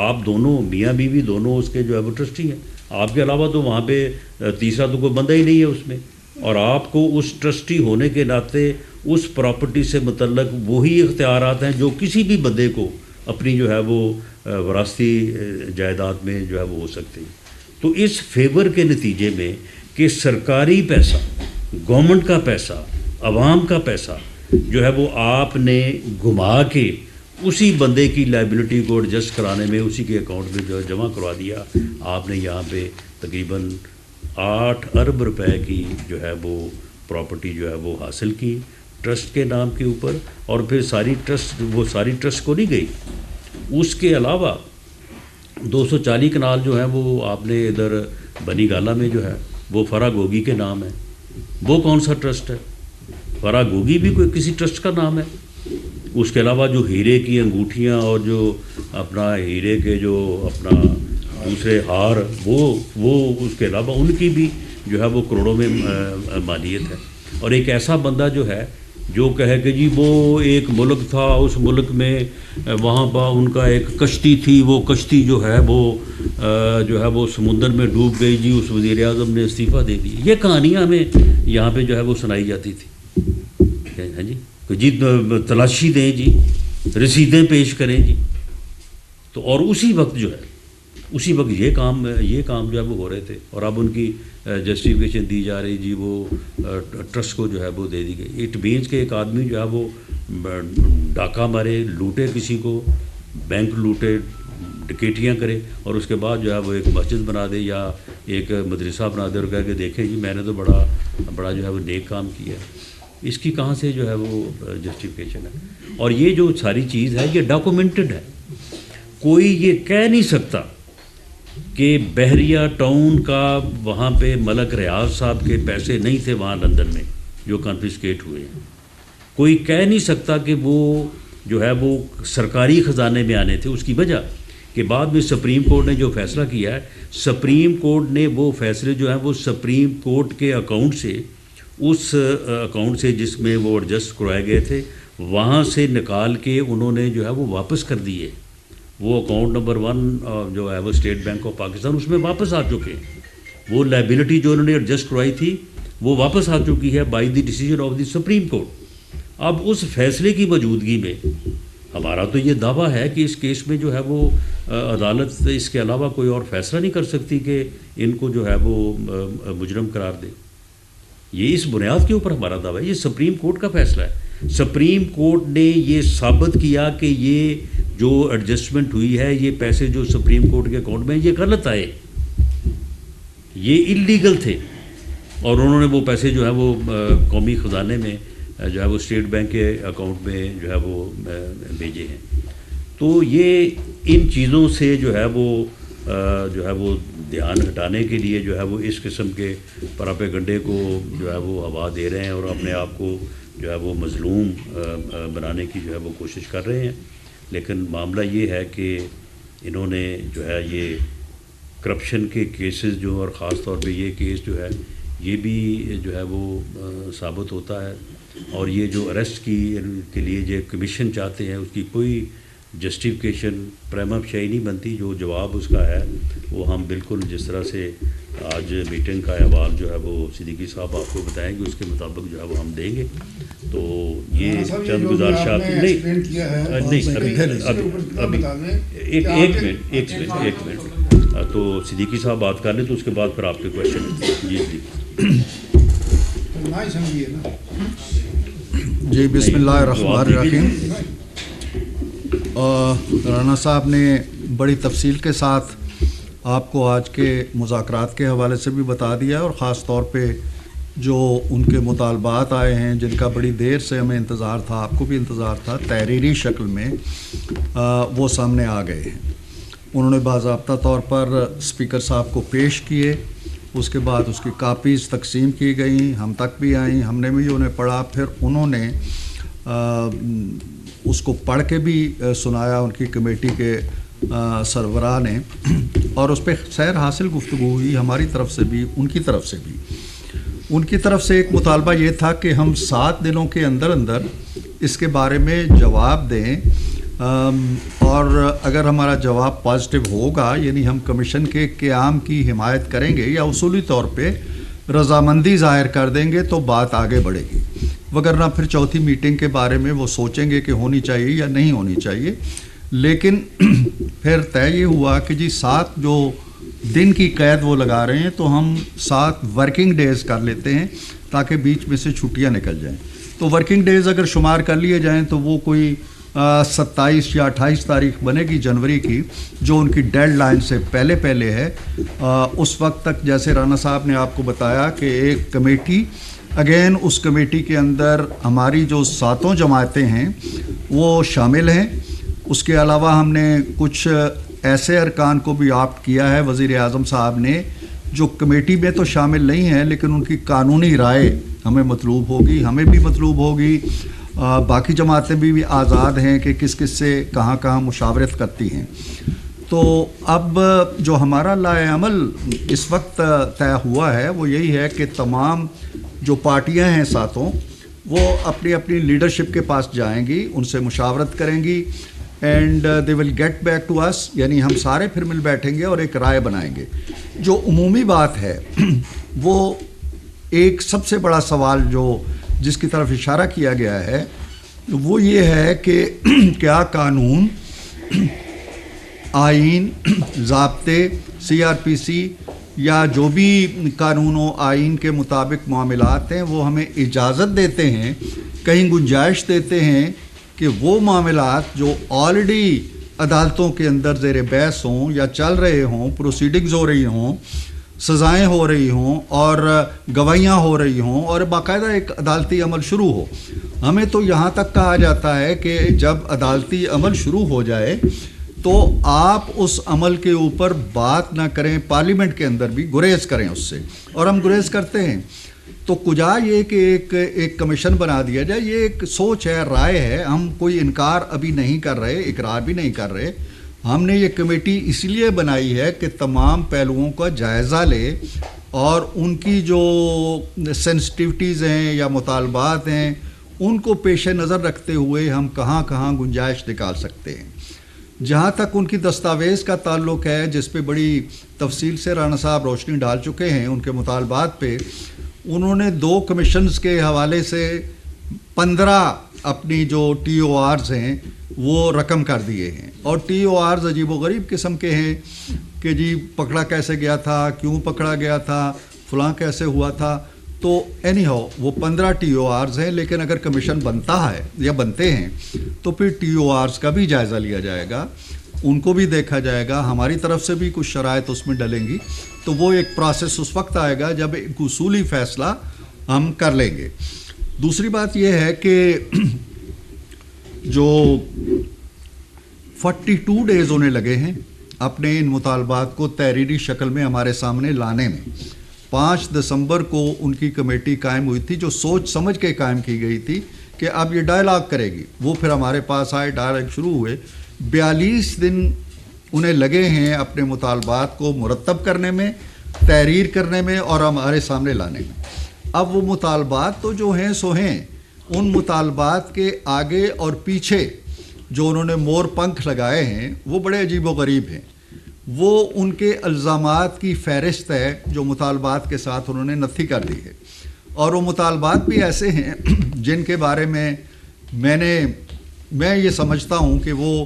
آپ دونوں میاں بیوی دونوں اس کے جو ہے وہ ٹرسٹی ہیں. آپ کے علاوہ تو وہاں پہ تیسرا تو کوئی بندہ ہی نہیں ہے اس میں, اور آپ کو اس ٹرسٹی ہونے کے ناطے اس پراپرٹی سے متعلق وہی اختیارات ہیں جو کسی بھی بندے کو اپنی جو ہے وہ وراثتی جائیداد میں جو ہے وہ ہو سکتے ہیں. تو اس فیور کے نتیجے میں کہ سرکاری پیسہ, گورنمنٹ کا پیسہ, عوام کا پیسہ جو ہے وہ آپ نے گھما کے اسی بندے کی لائبلٹی کو ایڈجسٹ کرانے میں اسی کے اکاؤنٹ میں جو ہے جمع کروا دیا. آپ نے یہاں پہ تقریباً 8 ارب روپے کی جو ہے وہ پراپرٹی جو ہے وہ حاصل کی ٹرسٹ کے نام کے اوپر, اور پھر ساری ٹرسٹ کو نہیں گئی. اس کے علاوہ 240 کنال جو ہیں وہ آپ نے ادھر بنی گالا میں جو ہے وہ فرا گوگی کے نام ہے. وہ کون سا ٹرسٹ ہے؟ فرا گوگی بھی کوئی کسی ٹرسٹ کا نام ہے. اس کے علاوہ جو ہیرے کی انگوٹھیاں اور جو اپنا ہیرے کے جو اپنا دوسرے ہار وہ اس کے علاوہ ان کی بھی جو ہے وہ کروڑوں میں مالیت ہے. اور ایک ایسا بندہ جو ہے جو کہے کہ جی وہ ایک ملک تھا, اس ملک میں وہاں پر ان کا ایک کشتی تھی, وہ کشتی جو ہے وہ سمندر میں ڈوب گئی جی, اس وزیر اعظم نے استعفیٰ دے دی. یہ کہانیاں ہمیں یہاں پہ جو ہے وہ سنائی جاتی تھی. ہاں جی تلاشی دیں جی, رسیدیں پیش کریں جی. تو اور اسی وقت یہ کام جو ہے وہ ہو رہے تھے, اور اب ان کی جسٹیفیکیشن دی جا رہی جی وہ ٹرسٹ کو جو ہے وہ دے دی گئی. اٹ مینس کہ ایک آدمی جو ہے وہ ڈاکہ مارے, لوٹے کسی کو, بینک لوٹے, ڈکیٹیاں کرے, اور اس کے بعد جو ہے وہ ایک مسجد بنا دے یا ایک مدرسہ بنا دے اور کہہ کہ دیکھیں جی میں نے تو بڑا جو ہے وہ نیک کام کیا ہے. اس کی کہاں سے جو ہے وہ جسٹیفیکیشن ہے؟ اور یہ جو ساری چیز ہے یہ ڈاکومنٹڈ ہے. کوئی یہ کہہ نہیں سکتا کہ بحریہ ٹاؤن کا وہاں پہ ملک ریاض صاحب کے پیسے نہیں تھے وہاں لندن میں جو کنفسکیٹ ہوئے ہیں. کوئی کہہ نہیں سکتا کہ وہ جو ہے وہ سرکاری خزانے میں آنے تھے. اس کی وجہ کہ بعد میں سپریم کورٹ نے جو فیصلہ کیا ہے, سپریم کورٹ نے وہ فیصلے جو ہیں وہ سپریم کورٹ کے اکاؤنٹ سے, اس اکاؤنٹ سے جس میں وہ ایڈجسٹ کروائے گئے تھے, وہاں سے نکال کے انہوں نے جو ہے وہ واپس کر دیے. وہ اکاؤنٹ نمبر 1 جو ہے وہ اسٹیٹ بینک آف پاکستان, اس میں واپس آ چکے ہیں. وہ لائبلٹی جو انہوں نے ایڈجسٹ کروائی تھی وہ واپس آ چکی ہے by the decision of the supreme court. اب اس فیصلے کی موجودگی میں ہمارا تو یہ دعویٰ ہے کہ اس کیس میں جو ہے وہ عدالت اس کے علاوہ کوئی اور فیصلہ نہیں کر سکتی کہ ان کو جو ہے وہ مجرم قرار دے. یہ اس بنیاد کے اوپر ہمارا دعویٰ ہے. یہ سپریم کورٹ کا فیصلہ ہے. سپریم کورٹ نے یہ ثابت کیا کہ یہ جو ایڈجسٹمنٹ ہوئی ہے, یہ پیسے جو سپریم کورٹ کے اکاؤنٹ میں یہ غلط آئے, یہ اللیگل تھے, اور انہوں نے وہ پیسے جو ہے وہ قومی خزانے میں جو ہے وہ اسٹیٹ بینک کے اکاؤنٹ میں جو ہے وہ بھیجے ہیں. تو یہ ان چیزوں سے جو ہے وہ دھیان ہٹانے کے لیے جو ہے وہ اس قسم کے پراپیگنڈے کو جو ہے وہ ہوا دے رہے ہیں اور اپنے آپ کو جو ہے وہ مظلوم بنانے کی جو ہے وہ کوشش کر رہے ہیں. لیکن معاملہ یہ ہے کہ انہوں نے جو ہے یہ کرپشن کے کیسز جو, اور خاص طور پہ یہ کیس جو ہے یہ بھی جو ہے وہ ثابت ہوتا ہے. اور یہ جو اریسٹ کے لیے جو کمیشن چاہتے ہیں اس کی کوئی جسٹیفیکیشن پریما فیسی نہیں بنتی. جو جواب اس کا ہے وہ ہم بالکل جس طرح سے آج میٹنگ کا احوال جو ہے وہ صدیقی صاحب آپ کو بتائیں گے اس کے مطابق جو ہے وہ ہم دیں گے. تو یہ چند گزارشات ایک منٹ تو صدیقی صاحب بات کر لیں تو اس کے بعد پھر آپ کے کویشچن. جی بسم اللہ الرحمن الرحیم. رانا صاحب نے بڑی تفصیل کے ساتھ آپ کو آج کے مذاکرات کے حوالے سے بھی بتا دیا, اور خاص طور پہ جو ان کے مطالبات آئے ہیں جن کا بڑی دیر سے ہمیں انتظار تھا، آپ کو بھی انتظار تھا، تحریری شکل میں وہ سامنے آ گئے ہیں۔ انہوں نے باضابطہ طور پر اسپیکر صاحب کو پیش کیے، اس کے بعد اس کی کاپیز تقسیم کی گئیں، ہم تک بھی آئیں، ہم نے بھی انہیں پڑھا، پھر انہوں نے اس کو پڑھ کے بھی سنایا ان کی کمیٹی کے سربراہ نے، اور اس پہ خیر حاصل گفتگو ہوئی ہماری طرف سے بھی، ان کی طرف سے بھی۔ ان کی طرف سے ایک مطالبہ یہ تھا کہ ہم 7 دنوں کے اندر اندر اس کے بارے میں جواب دیں، اور اگر ہمارا جواب پازیٹیو ہوگا، یعنی ہم کمیشن کے قیام کی حمایت کریں گے یا اصولی طور پہ رضامندی ظاہر کر دیں گے تو بات آگے بڑھے گی، وگرنہ پھر چوتھی میٹنگ کے بارے میں وہ سوچیں گے کہ ہونی چاہیے یا نہیں ہونی چاہیے۔ لیکن پھر طے یہ ہوا کہ جی 7 جو دن کی قید وہ لگا رہے ہیں تو ہم 7 ورکنگ ڈیز کر لیتے ہیں تاکہ بیچ میں سے چھٹیاں نکل جائیں۔ تو ورکنگ ڈیز اگر شمار کر لیے جائیں تو وہ کوئی 27 یا 28 تاریخ بنے گی جنوری کی، جو ان کی ڈیڈ لائن سے پہلے ہے۔ اس وقت تک جیسے رانا صاحب نے آپ کو بتایا کہ ایک کمیٹی، اگین اس کمیٹی کے اندر ہماری جو 7 جماعتیں ہیں وہ شامل ہیں۔ اس کے علاوہ ہم نے کچھ ایسے ارکان کو بھی آپٹ کیا ہے وزیر اعظم صاحب نے جو کمیٹی میں تو شامل نہیں ہیں، لیکن ان کی قانونی رائے ہمیں مطلوب ہوگی، ہمیں بھی مطلوب ہوگی، باقی جماعتیں بھی آزاد ہیں کہ کس کس سے کہاں کہاں مشاورت کرتی ہیں۔ تو اب جو ہمارا لائحہ عمل اس وقت طے ہوا ہے وہ یہی ہے کہ تمام جو پارٹیاں ہیں 7 وہ اپنی اپنی لیڈرشپ کے پاس جائیں گی، ان سے مشاورت کریں گی، and they will get back to us, یعنی ہم سارے پھر مل بیٹھیں گے اور ایک رائے بنائیں گے۔ جو عمومی بات ہے وہ ایک سب سے بڑا سوال جو جس کی طرف اشارہ کیا گیا ہے وہ یہ ہے کہ کیا قانون، آئین، ضابطے، CRPC یا جو بھی قانون و آئین کے مطابق معاملات ہیں وہ ہمیں اجازت دیتے ہیں، کہیں گنجائش دیتے ہیں کہ وہ معاملات جو آلریڈی عدالتوں کے اندر زیر بحث ہوں یا چل رہے ہوں، پروسیڈنگز ہو رہی ہوں، سزائیں ہو رہی ہوں اور گواہیاں ہو رہی ہوں اور باقاعدہ ایک عدالتی عمل شروع ہو۔ ہمیں تو یہاں تک کہا جاتا ہے کہ جب عدالتی عمل شروع ہو جائے تو آپ اس عمل کے اوپر بات نہ کریں، پارلیمنٹ کے اندر بھی گریز کریں اس سے، اور ہم گریز کرتے ہیں۔ تو کجا یہ کہ ایک کمیشن بنا دیا جائے، یہ ایک سوچ ہے، رائے ہے، ہم کوئی انکار ابھی نہیں کر رہے، اقرار بھی نہیں کر رہے۔ ہم نے یہ کمیٹی اس لیے بنائی ہے کہ تمام پہلوؤں کا جائزہ لے اور ان کی جو سینسٹیوٹیز ہیں یا مطالبات ہیں ان کو پیش نظر رکھتے ہوئے ہم کہاں کہاں گنجائش نکال سکتے ہیں۔ جہاں تک ان کی دستاویز کا تعلق ہے، جس پہ بڑی تفصیل سے رانا صاحب روشنی ڈال چکے ہیں ان کے مطالبات پہ، انہوں نے 2 کمیشنز کے حوالے سے 15 اپنی جو TORs ہیں وہ رقم کر دیے ہیں، اور TORs عجیب و غریب قسم کے ہیں کہ جی پکڑا کیسے گیا تھا، کیوں پکڑا گیا تھا، فلاں کیسے ہوا تھا۔ تو اینی ہاؤ وہ 15 TORs ہیں، لیکن اگر کمیشن بنتا ہے یا بنتے ہیں تو پھر TORs کا بھی جائزہ لیا جائے گا، ان کو بھی دیکھا جائے گا، ہماری طرف سے بھی کچھ شرائط اس میں ڈلیں گی۔ تو وہ ایک پروسیس اس وقت آئے گا جب ایک اصولی فیصلہ ہم کر لیں گے۔ دوسری بات یہ ہے کہ جو 42 ڈیز ہونے لگے ہیں اپنے ان مطالبات کو تحریری شکل میں ہمارے سامنے لانے میں۔ 5 دسمبر کو ان کی کمیٹی قائم ہوئی تھی جو سوچ سمجھ کے قائم کی گئی تھی کہ اب یہ ڈائلاگ کرے گی، وہ پھر ہمارے پاس آئے، ڈائلاگ شروع ہوئے۔ 42 دن انہیں لگے ہیں اپنے مطالبات کو مرتب کرنے میں، تحریر کرنے میں اور ہمارے سامنے لانے میں۔ اب وہ مطالبات تو جو ہیں سو ہیں، ان مطالبات کے آگے اور پیچھے جو انہوں نے مور پنکھ لگائے ہیں وہ بڑے عجیب و غریب ہیں۔ وہ ان کے الزامات کی فہرست ہے جو مطالبات کے ساتھ انہوں نے نتھی کر دی ہے، اور وہ مطالبات بھی ایسے ہیں جن کے بارے میں میں یہ سمجھتا ہوں کہ وہ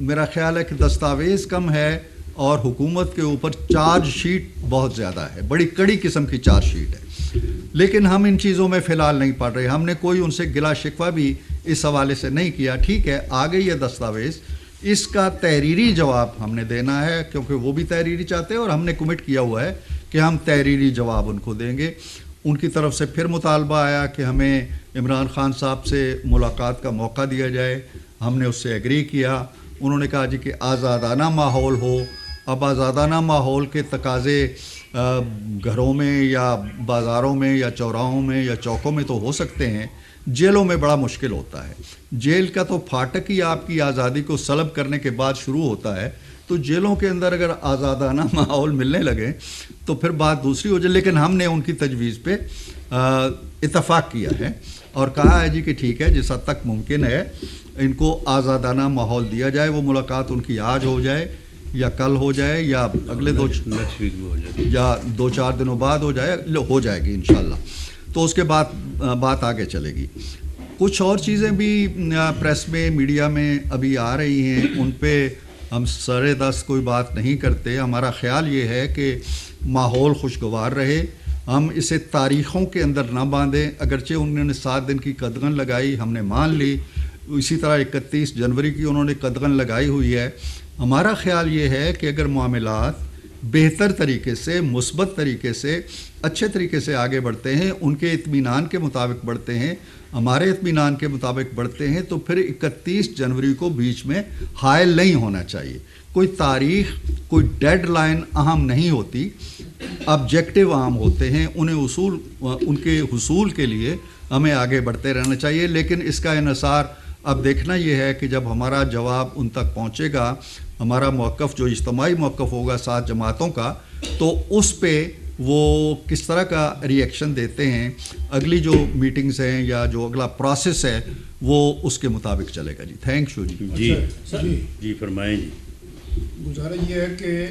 میرا خیال ہے کہ دستاویز کم ہے اور حکومت کے اوپر چارج شیٹ بہت زیادہ ہے، بڑی کڑی قسم کی چارج شیٹ ہے۔ لیکن ہم ان چیزوں میں فی الحال نہیں پڑھ رہے، ہم نے کوئی ان سے گلا شکوہ بھی اس حوالے سے نہیں کیا۔ ٹھیک ہے، آ گئی یہ دستاویز، اس کا تحریری جواب ہم نے دینا ہے کیونکہ وہ بھی تحریری چاہتے ہیں، اور ہم نے کمٹ کیا ہوا ہے کہ ہم تحریری جواب ان کو دیں گے۔ ان کی طرف سے پھر مطالبہ آیا کہ ہمیں عمران خان صاحب سے ملاقات کا موقع دیا جائے. ہم نے اس سے ایگری کیا. انہوں نے کہا جی کہ آزادانہ ماحول ہو. اب آزادانہ ماحول کے تقاضے گھروں میں یا بازاروں میں یا چوراہوں میں یا چوکوں میں تو ہو سکتے ہیں, جیلوں میں بڑا مشکل ہوتا ہے. جیل کا تو پھاٹک ہی آپ کی آزادی کو سلب کرنے کے بعد شروع ہوتا ہے, تو جیلوں کے اندر اگر آزادانہ ماحول ملنے لگے تو پھر بات دوسری ہو جائے. لیکن ہم نے ان کی تجویز پہ اتفاق کیا ہے اور کہا ہے جی کہ ٹھیک ہے, جس حد تک ممکن ہے ان کو آزادانہ ماحول دیا جائے. وہ ملاقات ان کی آج ہو جائے یا کل ہو جائے یا اگلے نیکسٹ ویک میں ہو جائے یا 2-4 دنوں بعد ہو جائے گی انشاءاللہ. تو اس کے بعد بات آگے چلے گی. کچھ اور چیزیں بھی پریس میں میڈیا میں ابھی آ رہی ہیں, ان پہ ہم سر دست کوئی بات نہیں کرتے. ہمارا خیال یہ ہے کہ ماحول خوشگوار رہے, ہم اسے تاریخوں کے اندر نہ باندھیں. اگرچہ انہوں نے 7 دن کی قدغن لگائی, ہم نے مان لی. اسی طرح 31 جنوری کی انہوں نے قدغن لگائی ہوئی ہے. ہمارا خیال یہ ہے کہ اگر معاملات بہتر طریقے سے, مثبت طریقے سے, اچھے طریقے سے آگے بڑھتے ہیں, ان کے اطمینان کے مطابق بڑھتے ہیں, ہمارے اطمینان کے مطابق بڑھتے ہیں, تو پھر 31 جنوری کو بیچ میں حائل نہیں ہونا چاہیے. کوئی تاریخ, کوئی ڈیڈ لائن اہم نہیں ہوتی, آبجیکٹیو اہم ہوتے ہیں. ان کے حصول کے لیے ہمیں آگے بڑھتے رہنا چاہیے. لیکن اس کا انحصار اب دیکھنا یہ ہے کہ جب ہمارا جواب ان تک پہنچے گا, ہمارا موقف جو اجتماعی موقف ہوگا 7 جماعتوں کا, تو اس پہ وہ کس طرح کا ری ایکشن دیتے ہیں. اگلی جو میٹنگز ہیں یا جو اگلا پروسیس ہے وہ اس کے مطابق چلے گا. جی تھینک یو. جی جی فرمائیں. جی گزارش یہ ہے کہ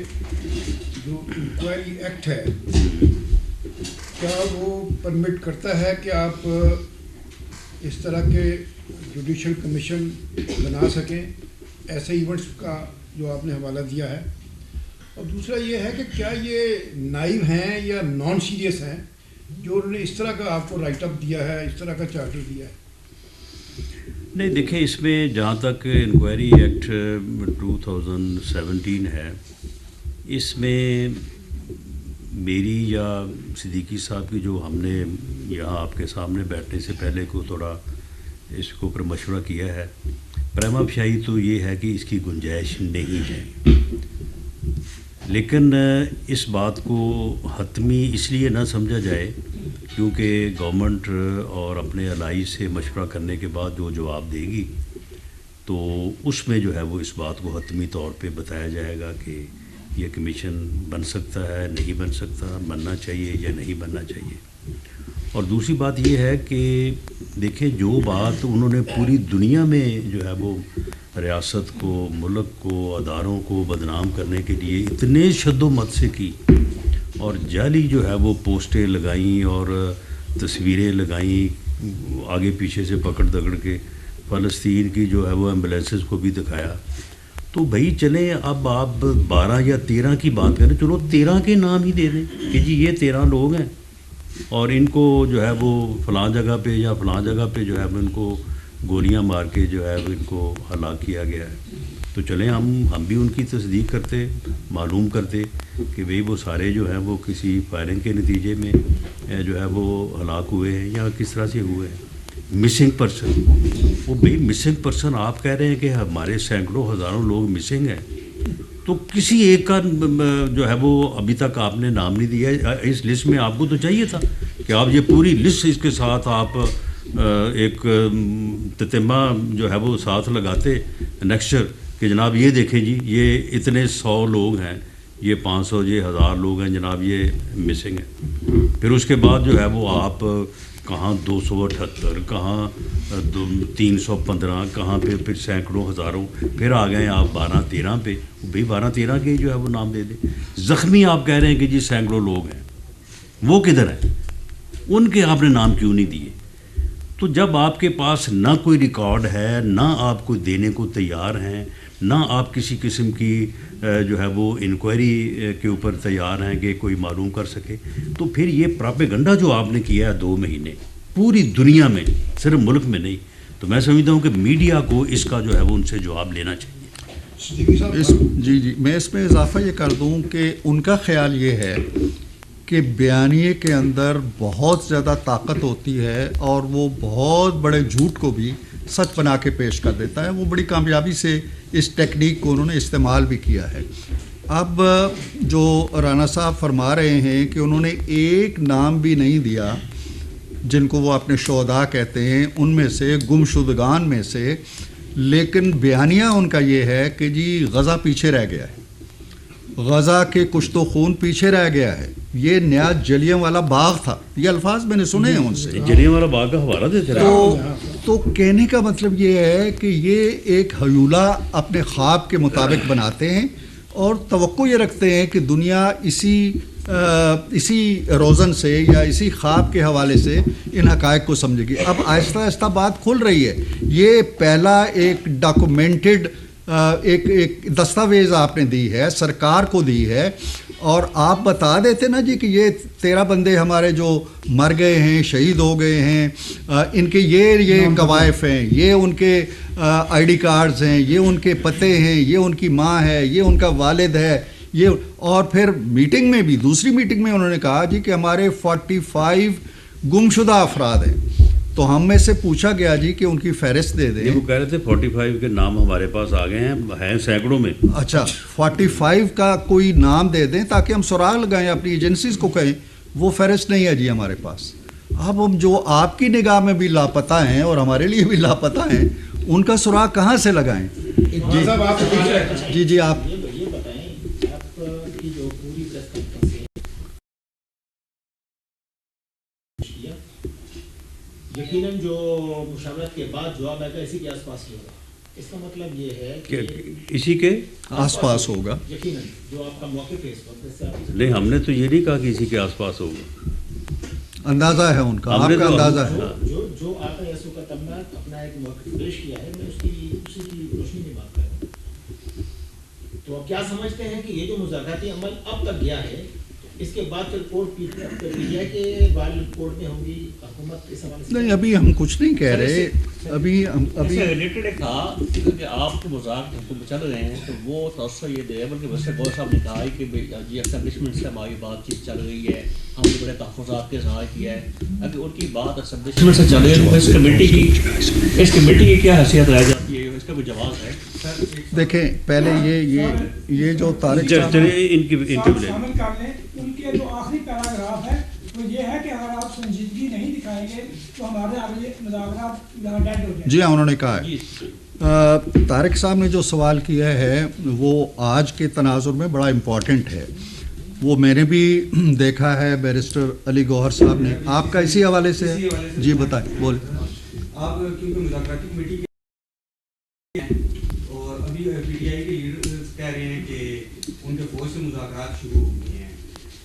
جو انکوائری ایکٹ ہے کیا وہ پرمٹ کرتا ہے کہ آپ اس طرح کے جوڈیشل کمیشن بنا سکیں ایسے ایونٹس کا جو آپ نے حوالہ دیا ہے؟ اور دوسرا یہ ہے کہ کیا یہ نائب ہیں یا نان سیریس ہیں جو انہوں نے اس طرح کا آپ کو رائٹ اپ دیا ہے, اس طرح کا چارٹر دیا ہے؟ نہیں دیکھیں, اس میں جہاں تک انکوائری ایکٹ 2017 ہے, اس میں میری یا صدیقی صاحب کی جو ہم نے یہاں آپ کے سامنے بیٹھنے سے پہلے کو تھوڑا اس کے اوپر مشورہ کیا ہے, پریما فشائی تو یہ ہے کہ اس کی گنجائش نہیں ہے. لیکن اس بات کو حتمی اس لیے نہ سمجھا جائے کیونکہ گورنمنٹ اور اپنے الائی سے مشورہ کرنے کے بعد جو جواب دے گی تو اس میں جو ہے وہ اس بات کو حتمی طور پہ بتایا جائے گا کہ یہ کمیشن بن سکتا ہے, نہیں بن سکتا, بننا چاہیے یا نہیں بننا چاہیے. اور دوسری بات یہ ہے کہ دیکھیں, جو بات انہوں نے پوری دنیا میں جو ہے وہ ریاست کو, ملک کو, اداروں کو بدنام کرنے کے لیے اتنے شد و مت سے کی اور جعلی جو ہے وہ پوسٹیں لگائیں اور تصویریں لگائیں, آگے پیچھے سے پکڑ دکڑ کے فلسطین کی جو ہے وہ ایمبولینسز کو بھی دکھایا. تو بھائی چلیں, اب آپ 12 یا 13 کی بات کریں, چلو 13 کے نام ہی دے دیں کہ جی یہ 13 لوگ ہیں اور ان کو جو ہے وہ فلاں جگہ پہ یا فلاں جگہ پہ جو ہے وہ ان کو گولیاں مار کے جو ہے وہ ان کو ہلاک کیا گیا ہے. تو چلیں ہم بھی ان کی تصدیق کرتے, معلوم کرتے کہ بھئی وہ سارے جو ہیں وہ کسی فائرنگ کے نتیجے میں جو ہے وہ ہلاک ہوئے ہیں یا کس طرح سے ہوئے ہیں. مسنگ پرسن, وہ بھئی مسنگ پرسن آپ کہہ رہے ہیں کہ ہمارے سینکڑوں ہزاروں لوگ مسنگ ہیں, تو کسی ایک کا جو ہے وہ ابھی تک آپ نے نام نہیں دیا. اس لسٹ میں آپ کو تو چاہیے تھا کہ آپ یہ پوری لسٹ اس کے ساتھ آپ ایک تتمہ جو ہے وہ ساتھ لگاتے نیکسچر کہ جناب یہ دیکھیں جی یہ اتنے 100 لوگ ہیں, یہ 500, یہ 1000 لوگ ہیں جناب, یہ مسنگ ہیں. پھر اس کے بعد جو ہے وہ آپ کہاں 278, کہاں 315, کہاں پہ پھر سینکڑوں ہزاروں, پھر آ گئے آپ 12-13 پہ. بھئی 12-13 کے جو ہے وہ نام دے دیں. زخمی آپ کہہ رہے ہیں کہ جی سینکڑوں لوگ ہیں, وہ کدھر ہیں, ان کے آپ نے نام کیوں نہیں دیے؟ تو جب آپ کے پاس نہ کوئی ریکارڈ ہے, نہ آپ کو دینے کو تیار ہیں, نہ آپ کسی قسم کی جو ہے وہ انکوائری کے اوپر تیار ہیں کہ کوئی معلوم کر سکے, تو پھر یہ پراپیگنڈا جو آپ نے کیا ہے 2 مہینے پوری دنیا میں, صرف ملک میں نہیں, تو میں سمجھتا ہوں کہ میڈیا کو اس کا جو ہے وہ ان سے جواب لینا چاہیے. جی میں اس میں اضافہ یہ کر دوں کہ ان کا خیال یہ ہے کہ بیانیے کے اندر بہت زیادہ طاقت ہوتی ہے اور وہ بہت بڑے جھوٹ کو بھی سچ بنا کے پیش کر دیتا ہے. وہ بڑی کامیابی سے اس ٹیکنیک کو انہوں نے استعمال بھی کیا ہے. اب جو رانا صاحب فرما رہے ہیں کہ انہوں نے ایک نام بھی نہیں دیا جن کو وہ اپنے شہداء کہتے ہیں ان میں سے، گمشدگان میں سے، لیکن بیانیہ ان کا یہ ہے کہ جی غزہ پیچھے رہ گیا ہے، غزہ کے کشت و خون پیچھے رہ گیا ہے، یہ نیا جلیاں والا باغ تھا. یہ الفاظ میں نے سنے ہیں ان سے. جلیاں والا باغ کا حوالہ دیتے رہے. تو کہنے کا مطلب یہ ہے کہ یہ ایک ہیولہ اپنے خواب کے مطابق بناتے ہیں اور توقع یہ رکھتے ہیں کہ دنیا اسی روزن سے یا اسی خواب کے حوالے سے ان حقائق کو سمجھے گی. اب آہستہ آہستہ بات کھل رہی ہے. یہ پہلا ایک ڈاکومنٹڈ ایک دستاویز آپ نے دی ہے، سرکار کو دی ہے، اور آپ بتا دیتے نا جی کہ یہ 13 بندے ہمارے جو مر گئے ہیں، شہید ہو گئے ہیں، ان کے یہ قوائف ہیں، یہ ان کے آئی ڈی کارڈز ہیں، یہ ان کے پتے ہیں، یہ ان کی ماں ہے، یہ ان کا والد ہے، یہ. اور پھر میٹنگ میں بھی، دوسری میٹنگ میں انہوں نے کہا جی کہ ہمارے 45 گمشدہ افراد ہیں. تو ہم میں سے پوچھا گیا جی کہ ان کی فہرست دے دیں. وہ کہہ رہے تھے 45 کے نام ہمارے پاس آ گئے ہیں سینکڑوں میں. اچھا 45 کا کوئی نام دے دیں تاکہ ہم سراغ لگائیں، اپنی ایجنسیز کو کہیں. وہ فہرست نہیں ہے جی ہمارے پاس. اب ہم جو آپ کی نگاہ میں بھی لاپتہ ہیں اور ہمارے لیے بھی لاپتہ ہیں، ان کا سراغ کہاں سے لگائیں؟ جی آپ یقیناً جو مشاورت کے بعد جواب آئے گا اسی کے آس پاس ہی ہوگا. اس کا مطلب یہ ہے کہ اسی کے آس پاس ہوگا. یقیناً جو آپ کا موقف ہے اس وقت نہیں، ہم نے تو یہ نہیں کہا کہ اسی کے آس پاس ہوگا. اندازہ ہے ان کا، آپ کا اندازہ ہے. جو آپ نے یسوع کا تمنا اپنا ایک موقف پیش کیا ہے، میں اسی کی روشنی میں بات کر رہا ہوں. تو آپ کیا سمجھتے ہیں کہ یہ جو مذاکراتی عمل اب تک گیا ہے، اس کے بعد پھر کورٹ پی ہے کہ کورٹ میں ہوگی حکومت اس حوالے سے؟ نہیں، ابھی ہم کچھ نہیں کہہ رہے. ابھی ریلیٹڈ ایک تھا کہ آپ کے مذاق حکومت چل رہے ہیں تو وہ توسع یہ دے، بلکہ ویسے گور صاحب نے کہا ہے کہ جی اسٹیبلشمنٹ سے ہماری بات چیت چل رہی ہے، ہم نے بڑے تحفظات کے اظہار کیا ہے. اگر ان کی بات اسٹیبلشمنٹ سے چل رہی ہے تو اس کمیٹی کی کیا حیثیت رہ جاتی ہے؟ اس کا کوئی جواز ہے؟ دیکھیں پہلے یہ جو طارق شامل کر لیں. ان کے جو آخری پیراگراف ہے وہ یہ ہے کہ اگر آپ سنجیدگی نہیں دکھائیں گے تو ہمارے آگے مذاکرات یہاں ڈیڈ ہو جائیں. جی ہاں، انہوں نے کہا ہے. طارق صاحب نے جو سوال کیا ہے وہ آج کے تناظر میں بڑا امپورٹنٹ ہے. وہ میں نے بھی دیکھا ہے بیرسٹر علی گوہر صاحب نے. آپ کا اسی حوالے سے ہے؟ جی بتائیں، بولیں. آپ کیونکہ مذاکراتی کمیٹی کے ہیں اور ابھی پی ٹی آئی کے لیڈر کہہ رہے ہیں کہ ان کے فوج سے مذاکرات شروع ہو گئے ہیں،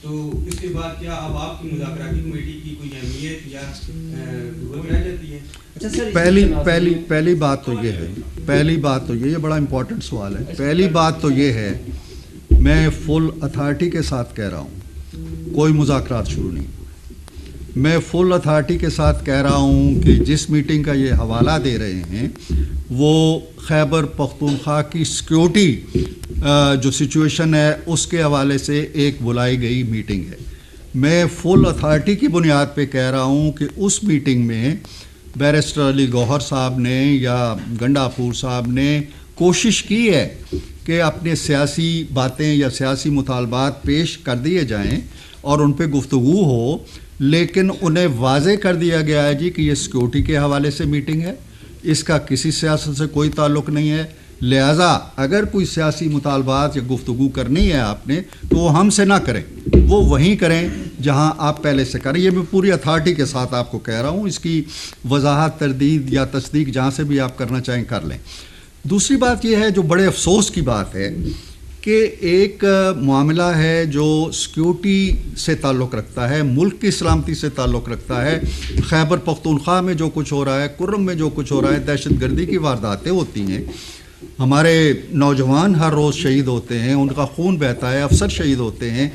تو اس کے بعد کیا اب آپ کی مذاکراتی کمیٹی کی کوئی اہمیت یا ضرورت رہ جاتی ہے؟ پہلی بات تو یہ بڑا امپورٹنٹ سوال ہے. پہلی بات تو یہ ہے، میں فل اتھارٹی کے ساتھ کہہ رہا ہوں کوئی مذاکرات شروع نہیں. میں فل اتھارٹی کے ساتھ کہہ رہا ہوں کہ جس میٹنگ کا یہ حوالہ دے رہے ہیں وہ خیبر پختونخوا کی سیکیورٹی جو سچویشن ہے اس کے حوالے سے ایک بلائی گئی میٹنگ ہے. میں فل اتھارٹی کی بنیاد پہ کہہ رہا ہوں کہ اس میٹنگ میں بیرسٹر علی گوہر صاحب نے یا گنڈا پور صاحب نے کوشش کی ہے کہ اپنے سیاسی باتیں یا سیاسی مطالبات پیش کر دیے جائیں اور ان پہ گفتگو ہو، لیکن انہیں واضح کر دیا گیا ہے جی کہ یہ سیکیورٹی کے حوالے سے میٹنگ ہے، اس کا کسی سیاست سے کوئی تعلق نہیں ہے. لہٰذا اگر کوئی سیاسی مطالبات یا گفتگو کرنی ہے آپ نے تو وہ ہم سے نہ کریں، وہ وہیں کریں جہاں آپ پہلے سے کریں. یہ میں پوری اتھارٹی کے ساتھ آپ کو کہہ رہا ہوں. اس کی وضاحت، تردید یا تصدیق جہاں سے بھی آپ کرنا چاہیں کر لیں. دوسری بات یہ ہے جو بڑے افسوس کی بات ہے کہ ایک معاملہ ہے جو سیکیورٹی سے تعلق رکھتا ہے، ملک کی سلامتی سے تعلق رکھتا ہے. خیبر پختونخوا میں جو کچھ ہو رہا ہے، کرم میں جو کچھ ہو رہا ہے، دہشت گردی کی وارداتیں ہوتی ہیں، ہمارے نوجوان ہر روز شہید ہوتے ہیں، ان کا خون بہتا ہے، افسر شہید ہوتے ہیں.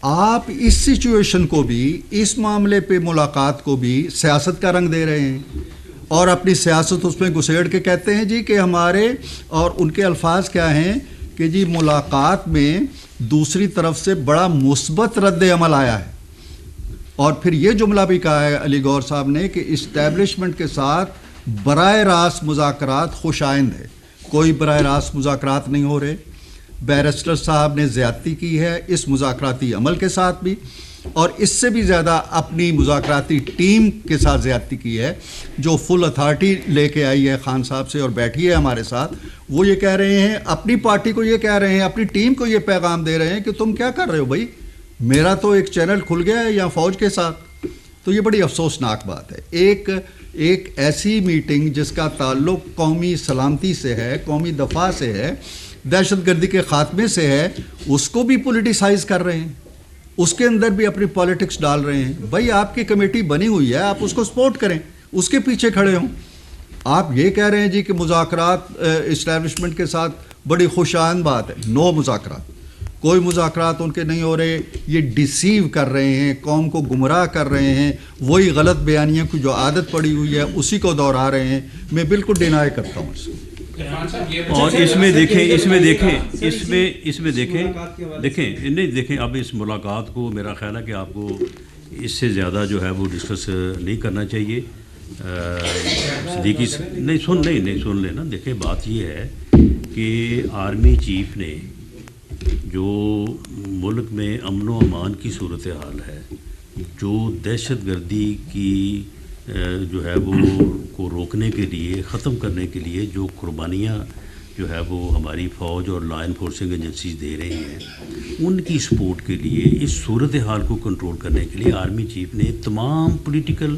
آپ اس سچویشن کو بھی، اس معاملے پہ ملاقات کو بھی سیاست کا رنگ دے رہے ہیں اور اپنی سیاست اس میں گھسیڑ کے کہتے ہیں جی کہ ہمارے، اور ان کے الفاظ کیا ہیں کہ جی ملاقات میں دوسری طرف سے بڑا مثبت رد عمل آیا ہے. اور پھر یہ جملہ بھی کہا ہے علی گور صاحب نے کہ اسٹیبلشمنٹ کے ساتھ براہ راست مذاکرات خوش آئند ہے. کوئی براہ راست مذاکرات نہیں ہو رہے. بیرسٹر صاحب نے زیادتی کی ہے اس مذاکراتی عمل کے ساتھ بھی, اور اس سے بھی زیادہ اپنی مذاکراتی ٹیم کے ساتھ زیادتی کی ہے, جو فل اتھارٹی لے کے آئی ہے خان صاحب سے اور بیٹھی ہے ہمارے ساتھ. وہ یہ کہہ رہے ہیں, اپنی پارٹی کو یہ کہہ رہے ہیں, اپنی ٹیم کو یہ پیغام دے رہے ہیں کہ تم کیا کر رہے ہو بھائی, میرا تو ایک چینل کھل گیا ہے یا فوج کے ساتھ. تو یہ بڑی افسوسناک بات ہے. ایک ایسی میٹنگ جس کا تعلق قومی سلامتی سے ہے, قومی دفاع سے ہے, دہشت گردی کے خاتمے سے ہے, اس کو بھی پولیٹیسائز کر رہے ہیں, اس کے اندر بھی اپنی پالیٹکس ڈال رہے ہیں. بھائی آپ کی کمیٹی بنی ہوئی ہے, آپ اس کو سپورٹ کریں, اس کے پیچھے کھڑے ہوں. آپ یہ کہہ رہے ہیں جی کہ مذاکرات اسٹیبلشمنٹ کے ساتھ بڑی خوش آئند بات ہے. نو مذاکرات, کوئی مذاکرات ان کے نہیں ہو رہے. یہ ڈیسیو کر رہے ہیں, قوم کو گمراہ کر رہے ہیں, وہی غلط بیانیوں کی جو عادت پڑی ہوئی ہے اسی کو دہرا رہے ہیں. میں بالکل ڈینائی کرتا ہوں اس کو. اور اس میں دیکھیں اب اس ملاقات کو میرا خیال ہے کہ آپ کو اس سے زیادہ جو ہے وہ ڈسکس نہیں کرنا چاہیے. صدیقی نہیں سن لینا. دیکھیں بات یہ ہے کہ آرمی چیف نے جو ملک میں امن و امان کی صورتحال ہے, جو دہشت گردی کی جو ہے وہ کو روکنے کے لیے, ختم کرنے کے لیے جو قربانیاں جو ہے وہ ہماری فوج اور لا انفورسنگ ایجنسیز دے رہی ہیں, ان کی سپورٹ کے لیے, اس صورتحال کو کنٹرول کرنے کے لیے آرمی چیف نے تمام پولیٹیکل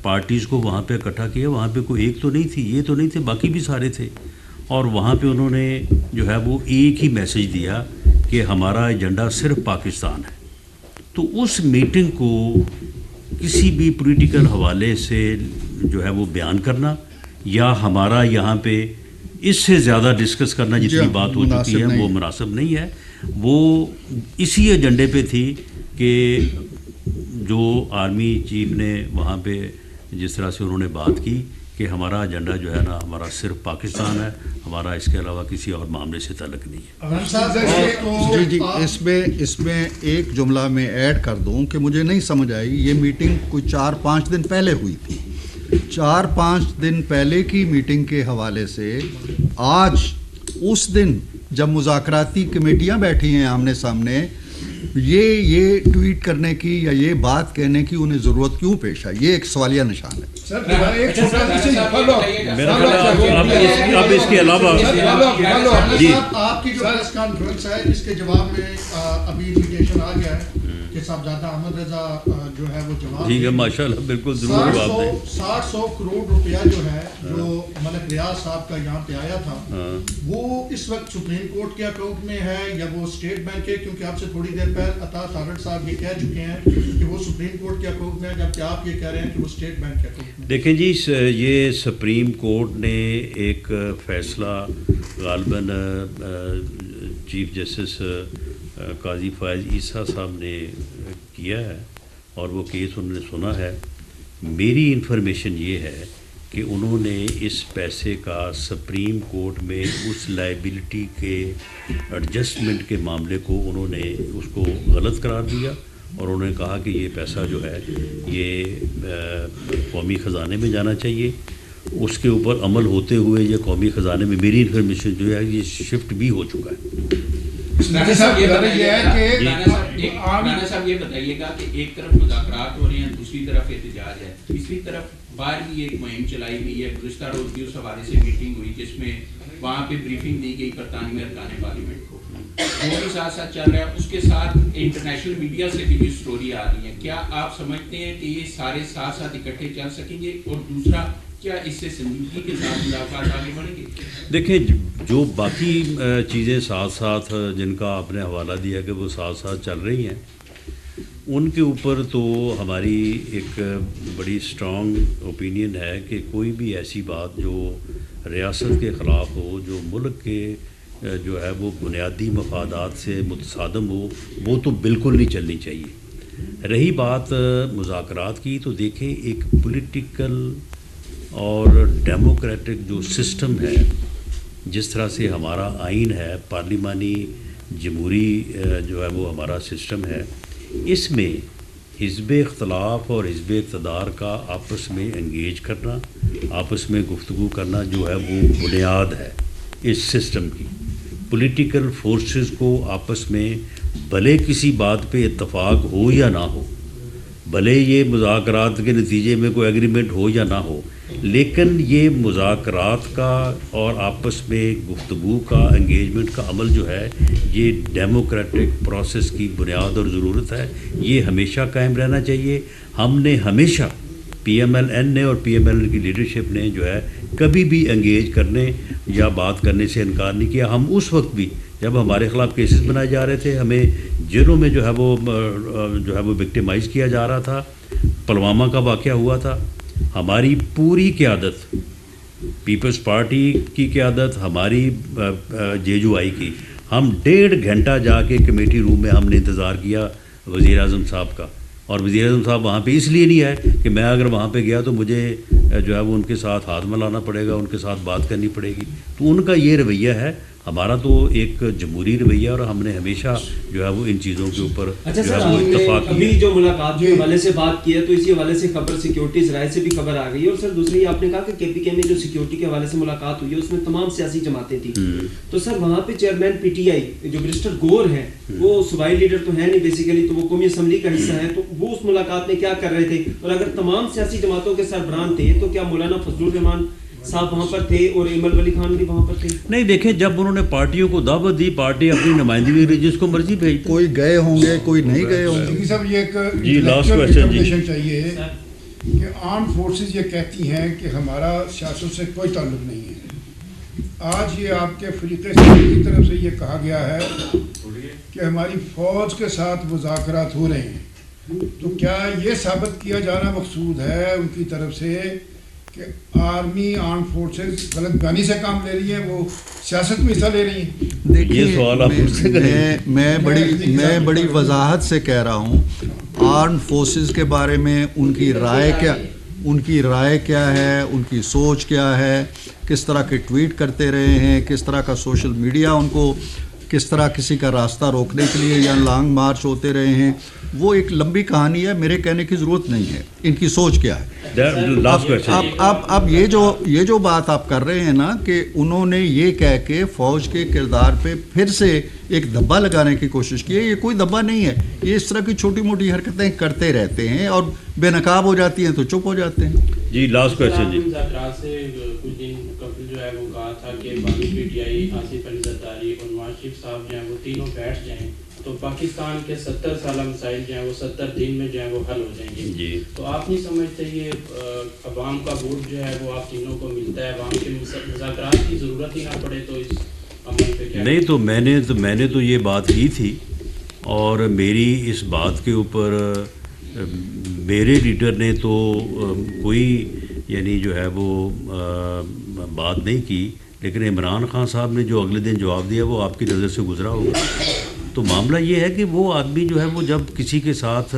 پارٹیز کو وہاں پہ اکٹھا کیا. وہاں پہ کوئی ایک تو نہیں تھی, یہ تو نہیں تھے, باقی بھی سارے تھے. اور وہاں پہ انہوں نے جو ہے وہ ایک ہی میسج دیا کہ ہمارا ایجنڈا صرف پاکستان ہے. تو اس میٹنگ کو کسی بھی پولیٹیکل حوالے سے جو ہے وہ بیان کرنا یا ہمارا یہاں پہ اس سے زیادہ ڈسکس کرنا جتنی بات ہو چکی ہے وہ مناسب نہیں ہے. وہ اسی ایجنڈے پہ تھی کہ جو آرمی چیف نے وہاں پہ جس طرح سے انہوں نے بات کی کہ ہمارا ایجنڈا جو ہے نا ہمارا صرف پاکستان ہے, ہمارا اس کے علاوہ کسی اور معاملے سے تعلق نہیں ہے. جی اس میں ایک جملہ میں ایڈ کر دوں کہ مجھے نہیں سمجھ آئی. یہ میٹنگ کوئی 4-5 دن پہلے ہوئی تھی. 4-5 دن پہلے کی میٹنگ کے حوالے سے آج اس دن جب مذاکراتی کمیٹیاں بیٹھی ہیں آمنے سامنے, یہ ٹویٹ کرنے کی یا یہ بات کہنے کی انہیں ضرورت کیوں پیش آئی؟ یہ ایک سوالیہ نشان ہے. میرا خیال ہے اب اس کے علاوہ جی آپ کی جو پریس کانفرنس ہے اس کے جواب میں ابھی انویٹیشن آ گیا ہے کہ صاحبزادہ احمد رضا جو ہے وہ جواب ٹھیک ہے, ماشاءاللہ بالکل ضرور جواب دیں. 60 کروڑ روپیہ جو ہے جو ملک ریاض صاحب کا یہاں پہ آیا تھا وہ اس وقت سپریم کورٹ کے اکاؤنٹ میں ہے یا وہ اسٹیٹ بینک کے, کیونکہ آپ سے تھوڑی دیر پہلے عطا تارڑ صاحب یہ کہہ چکے ہیں کہ وہ سپریم کورٹ کے اکاؤنٹ میں ہے, جبکہ آپ یہ کہہ رہے ہیں کہ وہ اسٹیٹ بینک کے اکاؤنٹ میں. دیکھیں جی, یہ سپریم کورٹ نے ایک فیصلہ غالباً چیف جسٹس قاضی فائز عیسیٰ صاحب نے کیا ہے اور وہ کیس انہوں نے سنا ہے. میری انفارمیشن یہ ہے کہ انہوں نے اس پیسے کا سپریم کورٹ میں اس لائبلٹی کے ایڈجسٹمنٹ کے معاملے کو انہوں نے اس کو غلط قرار دیا اور انہوں نے کہا کہ یہ پیسہ جو ہے یہ قومی خزانے میں جانا چاہیے. اس کے اوپر عمل ہوتے ہوئے یہ قومی خزانے میں میری انفارمیشن جو ہے یہ شفٹ بھی ہو چکا ہے. رانا صاحب یہ بتائیے گا کہ ایک طرف مذاکرات ہو رہے ہیں, دوسری طرف احتجاج ہے, تیسری طرف باہر بھی ایک مہم چلائی گئی ہے. گزشتہ روز بھی اس حوالے سے میٹنگ ہوئی جس میں وہاں پہ بریفنگ دی گئی برطانوی ارکان پارلیمنٹ کو. وہ بھی ساتھ ساتھ چل رہا ہے, اس کے ساتھ انٹرنیشنل میڈیا سے بھی سٹوری آ رہی ہے. کیا آپ سمجھتے ہیں کہ یہ سارے ساتھ ساتھ اکٹھے چل سکیں گے؟ اور دوسرا, کیا اس سے سنجیدگی کے ساتھ ملاقات آگے بڑھیں گے؟ دیکھیں, جو باقی چیزیں ساتھ ساتھ جن کا آپ نے حوالہ دیا کہ وہ ساتھ ساتھ چل رہی ہیں, ان کے اوپر تو ہماری ایک بڑی اسٹرانگ اوپینین ہے کہ کوئی بھی ایسی بات جو ریاست کے خلاف ہو, جو ملک کے جو ہے وہ بنیادی مفادات سے متصادم ہو, وہ تو بالکل نہیں چلنی چاہیے. رہی بات مذاکرات کی, تو دیکھیں ایک پولیٹیکل اور ڈیموکریٹک جو سسٹم ہے, جس طرح سے ہمارا آئین ہے, پارلیمانی جمہوری جو ہے وہ ہمارا سسٹم ہے، اس میں حزب اختلاف اور حزب اقتدار کا آپس میں انگیج کرنا، آپس میں گفتگو کرنا جو ہے وہ بنیاد ہے اس سسٹم کی. پولیٹیکل فورسز کو آپس میں بھلے کسی بات پہ اتفاق ہو یا نہ ہو، بھلے یہ مذاکرات کے نتیجے میں کوئی ایگریمنٹ ہو یا نہ ہو، لیکن یہ مذاکرات کا اور آپس میں گفتگو کا انگیجمنٹ کا عمل جو ہے یہ ڈیموکریٹک پروسیس کی بنیاد اور ضرورت ہے. یہ ہمیشہ قائم رہنا چاہیے. ہم نے ہمیشہ پی ایم ایل این نے اور پی ایم ایل این کی لیڈرشپ نے جو ہے کبھی بھی انگیج کرنے یا بات کرنے سے انکار نہیں کیا. ہم اس وقت بھی جب ہمارے خلاف کیسز بنائے جا رہے تھے، ہمیں جیلوں میں جو ہے وہ وکٹیمائز کیا جا رہا تھا، پلوامہ کا واقعہ ہوا تھا، ہماری پوری قیادت، پیپلز پارٹی کی قیادت، ہماری جے جو آئی کی، ہم 1.5 گھنٹہ جا کے کمیٹی روم میں ہم نے انتظار کیا وزیر اعظم صاحب کا. اور وزیر اعظم صاحب وہاں پہ اس لیے نہیں آئے کہ میں اگر وہاں پہ گیا تو مجھے جو ہے وہ ان کے ساتھ ہاتھ ملانا پڑے گا، ان کے ساتھ بات کرنی پڑے گی. تو ان کا یہ رویہ ہے. ہمارا تو ایک جمہوری رویہ اور ہم نے ہمیشہ جو ہے وہ ان چیزوں کے اوپر اچھا جو سر، ہے وہ اتفاق ابھی جو ملاقات کے حوالے سے بات کی ہے تو اسی حوالے سے خبر سیکیورٹیز رائے سے بھی خبر آ گئی ہے. اور سر دوسری آپ نے کہا کہ کے پی کے میں جو سیکیورٹی کے حوالے سے ملاقات ہوئی ہے اس میں تمام سیاسی جماعتیں تھیں. تو سر وہاں پہ چیئرمین پی ٹی آئی جو برسٹر گور ہیں، وہ صوبائی لیڈر تو ہے نہیں بیسیکلی، تو وہ قومی اسمبلی کا حصہ ہے، تو وہ اس ملاقات میں کیا کر رہے تھے؟ اور اگر تمام سیاسی جماعتوں کے سربراہ تھے تو کیا مولانا فضل الرحمان صاحب وہاں پر تھے اور ایمل ولی خان بھی وہاں پر تھے؟ نہیں، دیکھیں جب انہوں نے پارٹیوں کو دعوت دی، پارٹی اپنی نمائندگی بھی جس کو مرضی بھیج. کوئی گئے ہوں گے، کوئی نہیں گئے ہوں گے. صاحب یہ ایک جی لاسٹ کویشچن جی. چاہیے کہ آرم فورسز یہ کہتی ہیں کہ ہمارا سیاست سے کوئی تعلق نہیں ہے. آج یہ آپ کے فریق کی طرف سے یہ کہا گیا ہے کہ ہماری فوج کے ساتھ مذاکرات ہو رہے ہیں، تو کیا یہ ثابت کیا جانا مقصود ہے ان کی طرف سے کہ آرم فورسز غلط بیانی سے کام لے رہی ہے، وہ سیاست میں حصہ لے رہی ہیں؟ یہ سوال آپ مجھ سے کریں. میں بڑی وضاحت سے کہہ رہا ہوں، آرم فورسز کے بارے میں ان کی رائے کیا ہے، ان کی سوچ کیا ہے، کس طرح کے ٹویٹ کرتے رہے ہیں، کس طرح کا سوشل میڈیا ان کو کس طرح کسی کا راستہ روکنے کے لیے یا لانگ مارچ ہوتے رہے ہیں، وہ ایک لمبی کہانی ہے. میرے کہنے کی ضرورت نہیں ہے. ان کی سوچ کیا ہے. اب یہ جو بات آپ کر رہے ہیں نا کہ انہوں نے یہ کہہ کے فوج کے کردار پہ پھر سے ایک دھبا لگانے کی کوشش کی ہے، یہ کوئی دھبا نہیں ہے. یہ اس طرح کی چھوٹی موٹی حرکتیں کرتے رہتے ہیں اور بے نقاب ہو جاتی ہیں تو چپ ہو جاتے ہیں. جی لاسٹ کویشچن جی. مذاکرات سے کچھ دن قبل جو ہے وہ کہا تھا کہ بانی P T I, Asif Ali Zardari اور نواز شریف صاحب جو ہیں وہ تینوں بیٹھ جائیں تو پاکستان کے 70 سالہ مسائل جو ہیں وہ 70 دن میں جو ہیں وہ حل ہو جائیں گے. جی تو آپ نہیں سمجھتے یہ عوام کا ووٹ جو ہے وہ آپ تینوں کو ملتا ہے، عوام کے مذاکرات کی ضرورت ہی نہ پڑے تو اس عمل پہ کیا؟ نہیں، تو میں نے تو یہ بات کی تھی اور میری اس بات کے اوپر میرے لیڈر نے تو کوئی یعنی جو ہے وہ بات نہیں کی، لیکن عمران خان صاحب نے جو اگلے دن جواب دیا وہ آپ کی نظر سے گزرا ہوگا. تو معاملہ یہ ہے کہ وہ آدمی جو ہے وہ جب کسی کے ساتھ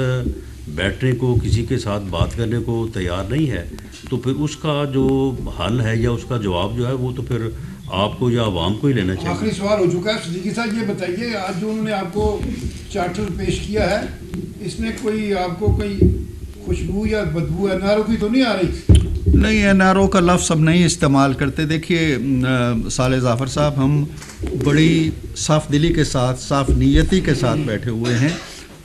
بیٹھنے کو، کسی کے ساتھ بات کرنے کو تیار نہیں ہے تو پھر اس کا جو حل ہے یا اس کا جواب جو ہے وہ تو پھر آپ کو یا عوام کو ہی لینا چاہیے. آخری سوال ہو چکا ہے. صدیقی صاحب یہ بتائیے، آج جو انہوں نے آپ کو چارٹر پیش کیا ہے اس میں کوئی آپ کو کوئی خوشبو یا بدبو این آر او کی تو نہیں آ رہی؟ نہیں، این آر او کا لفظ ہم نہیں استعمال کرتے. دیکھیے صالح ظافر صاحب، ہم بڑی صاف دلی کے ساتھ، صاف نیتی کے ساتھ بیٹھے ہوئے ہیں،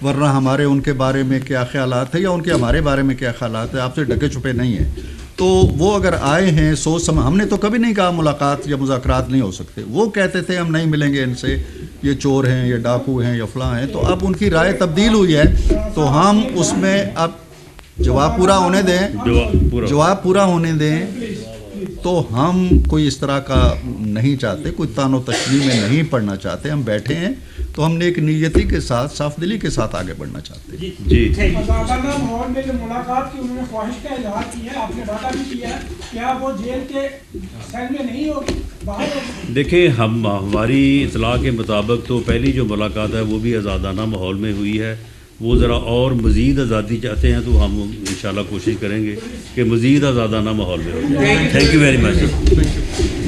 ورنہ ہمارے ان کے بارے میں کیا خیالات ہیں یا ان کے ہمارے بارے میں کیا خیالات ہیں آپ سے ڈھکے چھپے نہیں ہیں. تو وہ اگر آئے ہیں ہم نے تو کبھی نہیں کہا ملاقات یا مذاکرات نہیں ہو سکتے. وہ کہتے تھے ہم نہیں ملیں گے ان سے، یہ چور ہیں، یہ ڈاکو ہیں، یا فلاں ہیں. تو اب ان کی رائے تبدیل ہوئی ہے تو ہم اس میں اب جواب پورا ہونے دیں تو ہم کوئی اس طرح کا نہیں چاہتے، کوئی تان و تشنیع میں نہیں پڑھنا چاہتے. ہم بیٹھے ہیں تو ہم نے ایک نیتی کے ساتھ، صاف دلی کے ساتھ آگے بڑھنا چاہتے ہیں. جی مذاکرہ ماحول میں جو ملاقات کی انہوں نے خواہش کا اظہار کیا ہے، آپ نے وعدہ بھی کیا ہے، کیا وہ جیل کے سیل میں نہیں ہوگی، باہر ہوگی؟ دیکھیں ہماری اطلاع کے مطابق تو پہلی جو ملاقات ہے وہ بھی آزادانہ ماحول میں ہوئی ہے. وہ ذرا اور مزید آزادی چاہتے ہیں تو ہم انشاءاللہ کوشش کریں گے کہ مزید آزادانہ ماحول میں ہو جائے. Thank you very much.